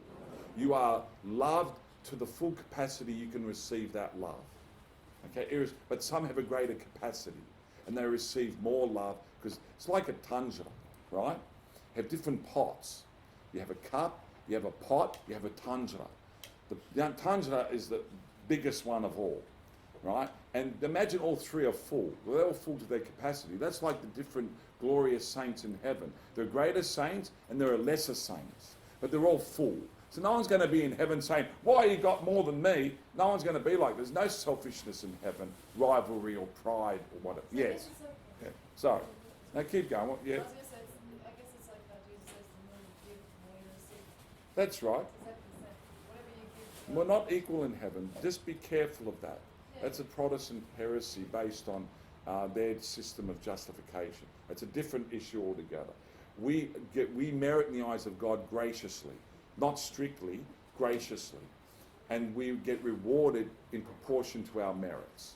You are loved to the full capacity you can receive that love. Okay, but some have a greater capacity, and they receive more love because it's like a tundra, right? You have different pots. You have a cup, you have a pot, you have a tundra. The tundra is the biggest one of all, right? And imagine all three are full. Well, they're all full to their capacity. That's like the different glorious saints in heaven. There are greater saints and there are lesser saints, but they're all full. So no one's going to be in heaven saying, why you got more than me? No one's going to be like, there's no selfishness in heaven, rivalry or pride or whatever. So I Yes. guess it's like, Yeah. Sorry. Now keep going. Yeah. I was going to say, I guess it's like that Jesus says, the more you give, the more you receive. That's right. Exactly the same. Whatever you give. We're not equal in heaven. Just be careful of that. That's a Protestant heresy based on their system of justification. It's a different issue altogether. we merit in the eyes of God graciously, not strictly, graciously. And we get rewarded in proportion to our merits.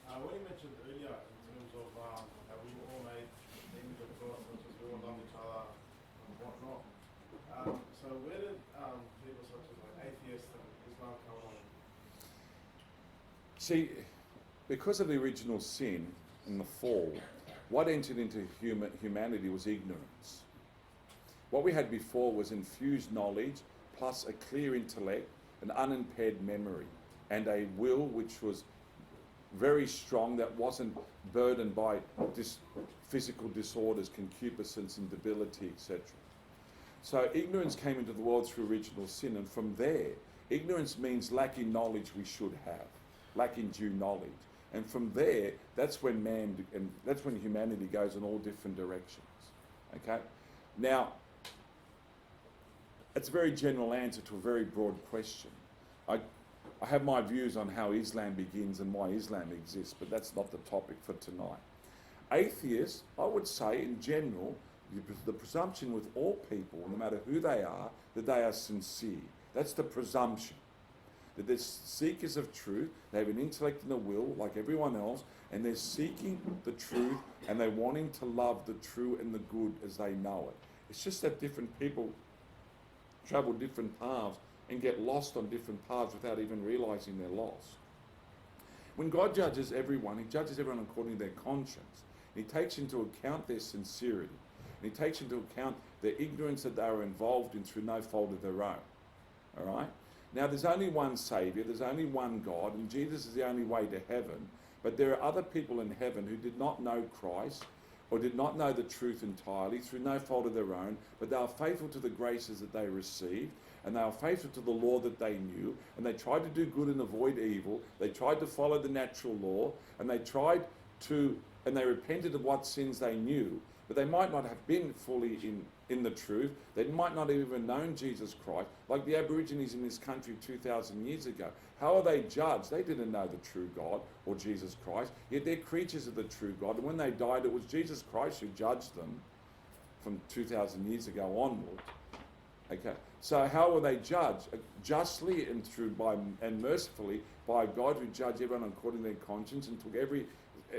What you mentioned earlier in terms of how we all made in the image of God, such as we all love each other and whatnot. So where did people such as like atheists and Islam come on? See, because of the original sin and the fall, what entered into humanity was ignorance. What we had before was infused knowledge, plus a clear intellect, an unimpaired memory, and a will which was very strong, that wasn't burdened by physical disorders, concupiscence, indebility, etc. So ignorance came into the world through original sin, and from there, ignorance means lacking knowledge we should have, lacking due knowledge. And from there, that's when humanity goes in all different directions. Okay? Now, it's a very general answer to a very broad question. I have my views on how Islam begins and why Islam exists, but that's not the topic for tonight. Atheists, I would say in general, the presumption with all people, no matter who they are, that they are sincere. That's the presumption. That they're seekers of truth, they have an intellect and a will like everyone else, and they're seeking the truth and they're wanting to love the true and the good as they know it. It's just that different people travel different paths and get lost on different paths without even realizing they're lost. When God judges everyone, he judges everyone according to their conscience. He takes into account their sincerity. And he takes into account the ignorance that they are involved in through no fault of their own. All right? Now, there's only one Saviour, there's only one God, and Jesus is the only way to heaven. But there are other people in heaven who did not know Christ or did not know the truth entirely through no fault of their own, but they are faithful to the graces that they received, and they are faithful to the law that they knew, and they tried to do good and avoid evil. They tried to follow the natural law, and they repented of what sins they knew, but they might not have been fully in the truth. They might not have even known Jesus Christ, like the Aborigines in this country 2,000 years ago. How are they judged? They didn't know the true God or Jesus Christ, yet they're creatures of the true God. And when they died, it was Jesus Christ who judged them from 2,000 years ago onward. Okay, so how were they judged? Justly and mercifully by God, who judged everyone according to their conscience and took every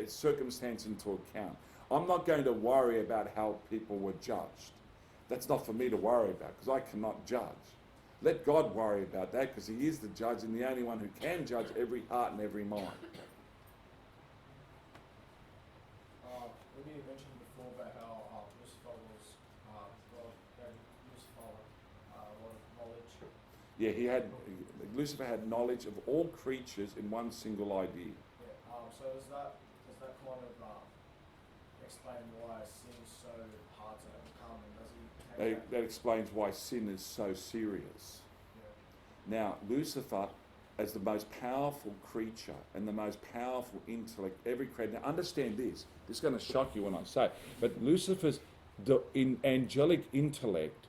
circumstance into account. I'm not going to worry about how people were judged. That's not for me to worry about, because I cannot judge. Let God worry about that, because he is the judge and the only one who can judge every heart and every mind. When you mentioned before about how Lucifer was God gave Lucifer a lot of knowledge. Yeah, Lucifer had knowledge of all creatures in one single idea. Yeah. So does that kind of explain why sin is so hard to overcome, and does he take That explains why sin is so serious. Yeah. Now, Lucifer, as the most powerful creature and the most powerful intellect ever created. Now, understand this. This is going to shock you when I say it, but Lucifer's angelic intellect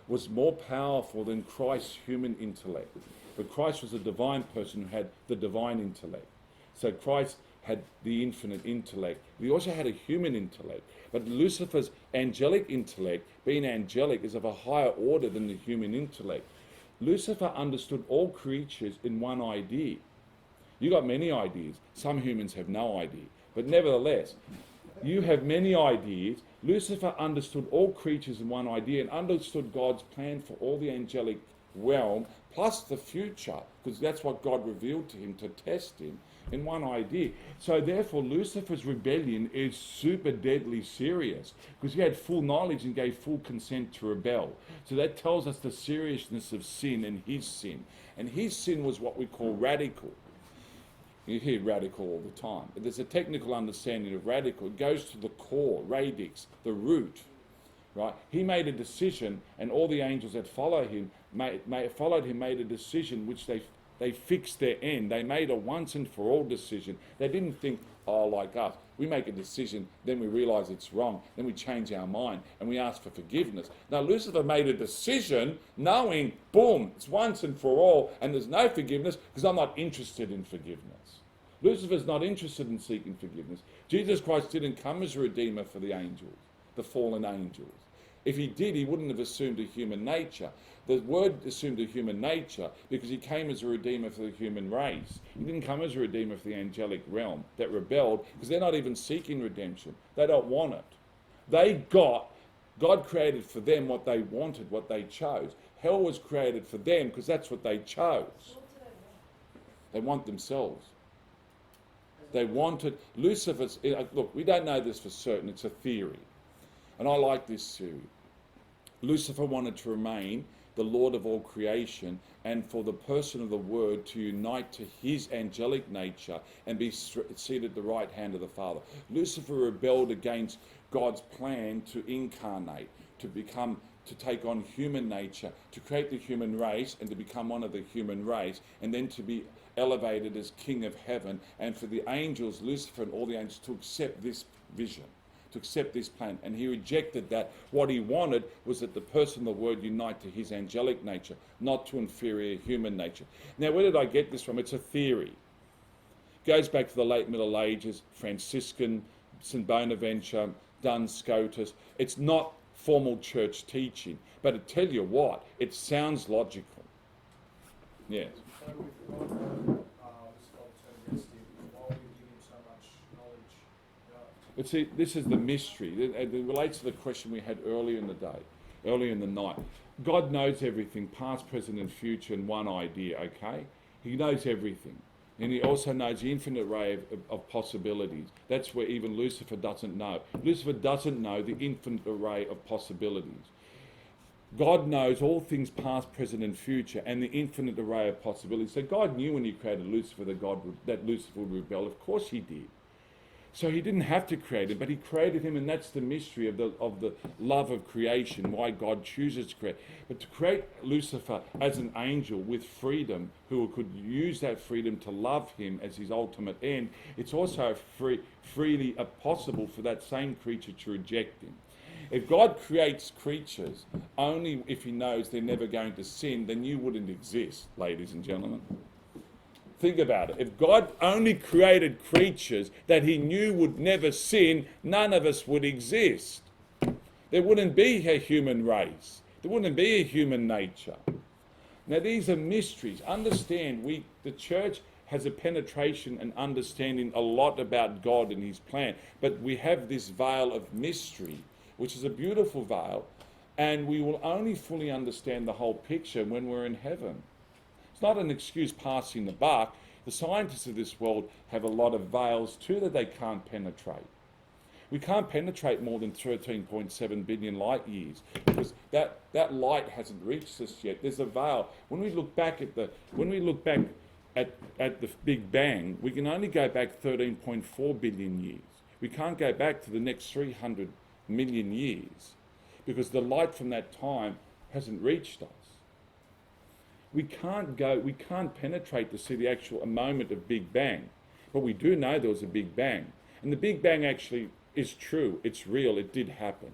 was more powerful than Christ's human intellect. But Christ was a divine person who had the divine intellect. So Christ had the infinite intellect. He also had a human intellect. But Lucifer's angelic intellect, being angelic, is of a higher order than the human intellect. Lucifer understood all creatures in one idea. You got many ideas. Some humans have no idea. But nevertheless, you have many ideas. Lucifer understood all creatures in one idea and understood God's plan for all the angelic realm, plus the future, because that's what God revealed to him to test him, in one idea. So therefore, Lucifer's rebellion is super deadly serious, because he had full knowledge and gave full consent to rebel. So that tells us the seriousness of sin and his sin. And his sin was what we call radical. You hear radical all the time, but there's a technical understanding of radical. It goes to the core, radix, the root, right? He made a decision, and all the angels that followed him made a decision which they fixed their end. They made a once and for all decision. They didn't think, oh, like us, we make a decision, then we realise it's wrong, then we change our mind and we ask for forgiveness. Now, Lucifer made a decision knowing, boom, it's once and for all, and there's no forgiveness because I'm not interested in forgiveness. Lucifer's not interested in seeking forgiveness. Jesus Christ didn't come as a redeemer for the angels. the fallen angels. If he did, he wouldn't have assumed a human nature. The Word assumed a human nature because he came as a redeemer for the human race. He didn't come as a redeemer for the angelic realm that rebelled, because they're not even seeking redemption. They don't want it. God created for them what they wanted, what they chose. Hell was created for them because that's what they chose. They want themselves. They wanted Lucifer's. Look, we don't know this for certain. It's a theory. And I like this theory. Lucifer wanted to remain the Lord of all creation, and for the person of the Word to unite to his angelic nature and be seated at the right hand of the Father. Lucifer rebelled against God's plan to incarnate, to take on human nature, to create the human race and to become one of the human race, and then to be elevated as King of heaven, and for the angels, Lucifer and all the angels, to accept this vision, to accept this plan. And he rejected that. What he wanted was that the person of the Word unite to his angelic nature, not to inferior human nature. Now, where did I get this from? It's a theory. It goes back to the late Middle Ages, Franciscan, St. Bonaventure, Duns Scotus. It's not formal church teaching, but I tell you what, it sounds logical. Yes. So with God, Lucifer turned against him, why would he give him so much knowledge? But see, this is the mystery. It relates to the question we had earlier in the day, earlier in the night. God knows everything, past, present, and future in one idea, okay? He knows everything. And he also knows the infinite array of possibilities. That's where even Lucifer doesn't know. Lucifer doesn't know the infinite array of possibilities. God knows all things past, present, and future, and the infinite array of possibilities. So God knew when he created Lucifer that Lucifer would rebel. Of course he did. So he didn't have to create him, but he created him, and that's the mystery of the love of creation, why God chooses to create. But to create Lucifer as an angel with freedom, who could use that freedom to love him as his ultimate end, it's also freely possible for that same creature to reject him. If God creates creatures only if he knows they're never going to sin, then you wouldn't exist, ladies and gentlemen. Think about it. If God only created creatures that he knew would never sin, none of us would exist. There wouldn't be a human race. There wouldn't be a human nature. Now, these are mysteries. Understand, the church has a penetration and understanding a lot about God and his plan, but we have this veil of mystery, which is a beautiful veil, and we will only fully understand the whole picture when we're in heaven. It's not an excuse passing the buck. The scientists of this world have a lot of veils too that they can't penetrate. We can't penetrate more than 13.7 billion light years because that light hasn't reached us yet. There's a veil. When we look back at the Big Bang, we can only go back 13.4 billion years. We can't go back to the next 300 million years because the light from that time hasn't reached us. We can't penetrate to see the actual moment of Big Bang, but we do know there was a Big Bang. And the Big Bang actually is true, it's real, it did happen.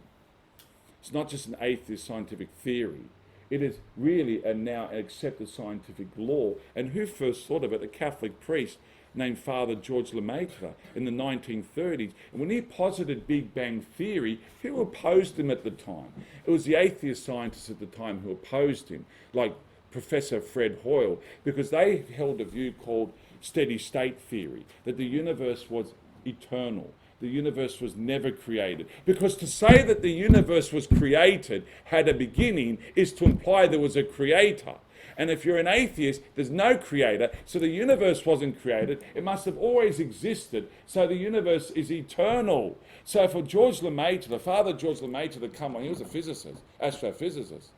It's not just an atheist scientific theory. It is really now an accepted scientific law. And who first thought of it? A Catholic priest named Father George Lemaitre in the 1930s. And when he posited Big Bang theory, who opposed him at the time? It was the atheist scientists at the time who opposed him, like Professor Fred Hoyle, because they held a view called steady state theory, that the universe was eternal. The universe was never created. Because to say that the universe was created, had a beginning, is to imply there was a creator. And if you're an atheist, there's no creator, so the universe wasn't created. It must have always existed, so the universe is eternal. So for George Lemaitre, the Father George Lemaitre, to come on, he was a physicist, astrophysicist.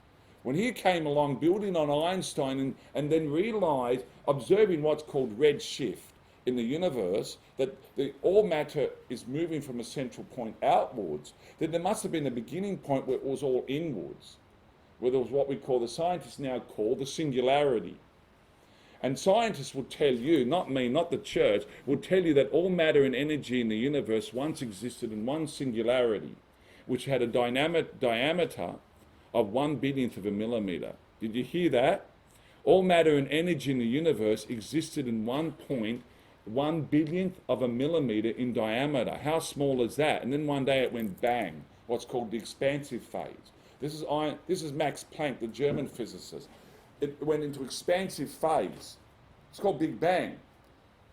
When he came along building on Einstein and then realised, observing what's called redshift in the universe, that all matter is moving from a central point outwards, then there must have been a beginning point where it was all inwards, where there was what we call, the scientists now call, the singularity. And scientists will tell you, not me, not the church, will tell you that all matter and energy in the universe once existed in one singularity, which had a diameter of 1/billionth of a millimetre. Did you hear that? All matter and energy in the universe existed in 1.1 billionth of a millimetre in diameter. How small is that? And then one day it went bang, what's called the expansive phase. This is Max Planck, the German physicist. It went into expansive phase. It's called Big Bang.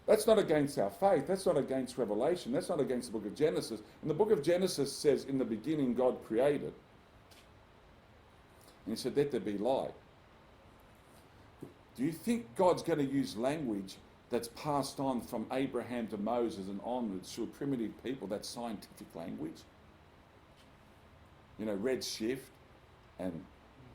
That's not against our faith. That's not against Revelation. That's not against the book of Genesis. And the book of Genesis says, in the beginning, God created. And he said, let there be light. Do you think God's going to use language that's passed on from Abraham to Moses and onwards through primitive people, that's scientific language? You know, redshift and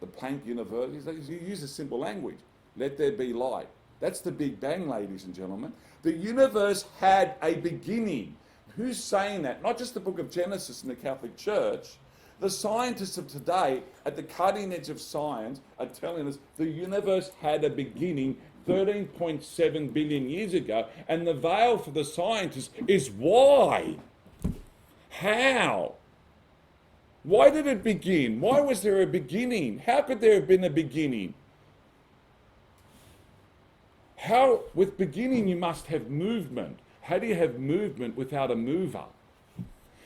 the Planck universe. You use a simple language. Let there be light. That's the Big Bang, ladies and gentlemen. The universe had a beginning. Who's saying that? Not just the book of Genesis in the Catholic Church. The scientists of today, at the cutting edge of science, are telling us the universe had a beginning 13.7 billion years ago, and the veil for the scientists is why? How? Why did it begin? Why was there a beginning? How could there have been a beginning? How, with beginning, you must have movement. How do you have movement without a mover?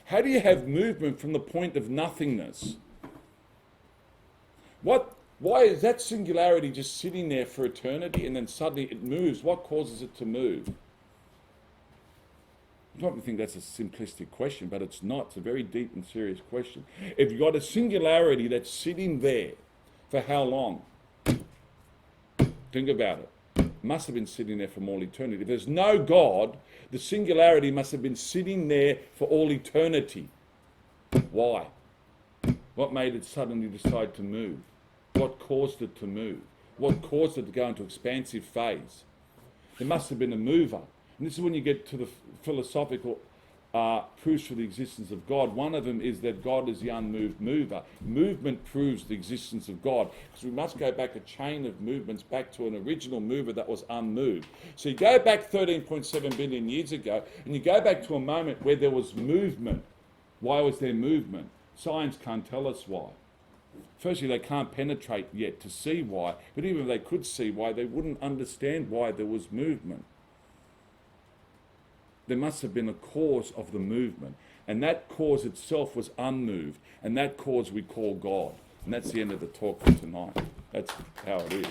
How do you have movement from the point of nothingness? Why is that singularity just sitting there for eternity and then suddenly it moves? What causes it to move? You probably think that's a simplistic question, but it's not. It's a very deep and serious question. If you've got a singularity that's sitting there, for how long? Think about it. Must have been sitting there from all eternity. If there's no God, the singularity must have been sitting there for all eternity. Why? What made it suddenly decide to move? What caused it to move? What caused it to go into expansive phase? There must have been a mover. And this is when you get to the philosophical proofs for the existence of God. One of them is that God is the unmoved mover. Movement proves the existence of God, because we must go back a chain of movements back to an original mover that was unmoved. So you go back 13.7 billion years ago, and you go back to a moment where there was movement. Why was there movement? Science can't tell us why. Firstly, they can't penetrate yet to see why, but even if they could see why, they wouldn't understand why there was movement. There must have been a cause of the movement, and that cause itself was unmoved, and that cause we call God. And that's the end of the talk for tonight. That's how it is.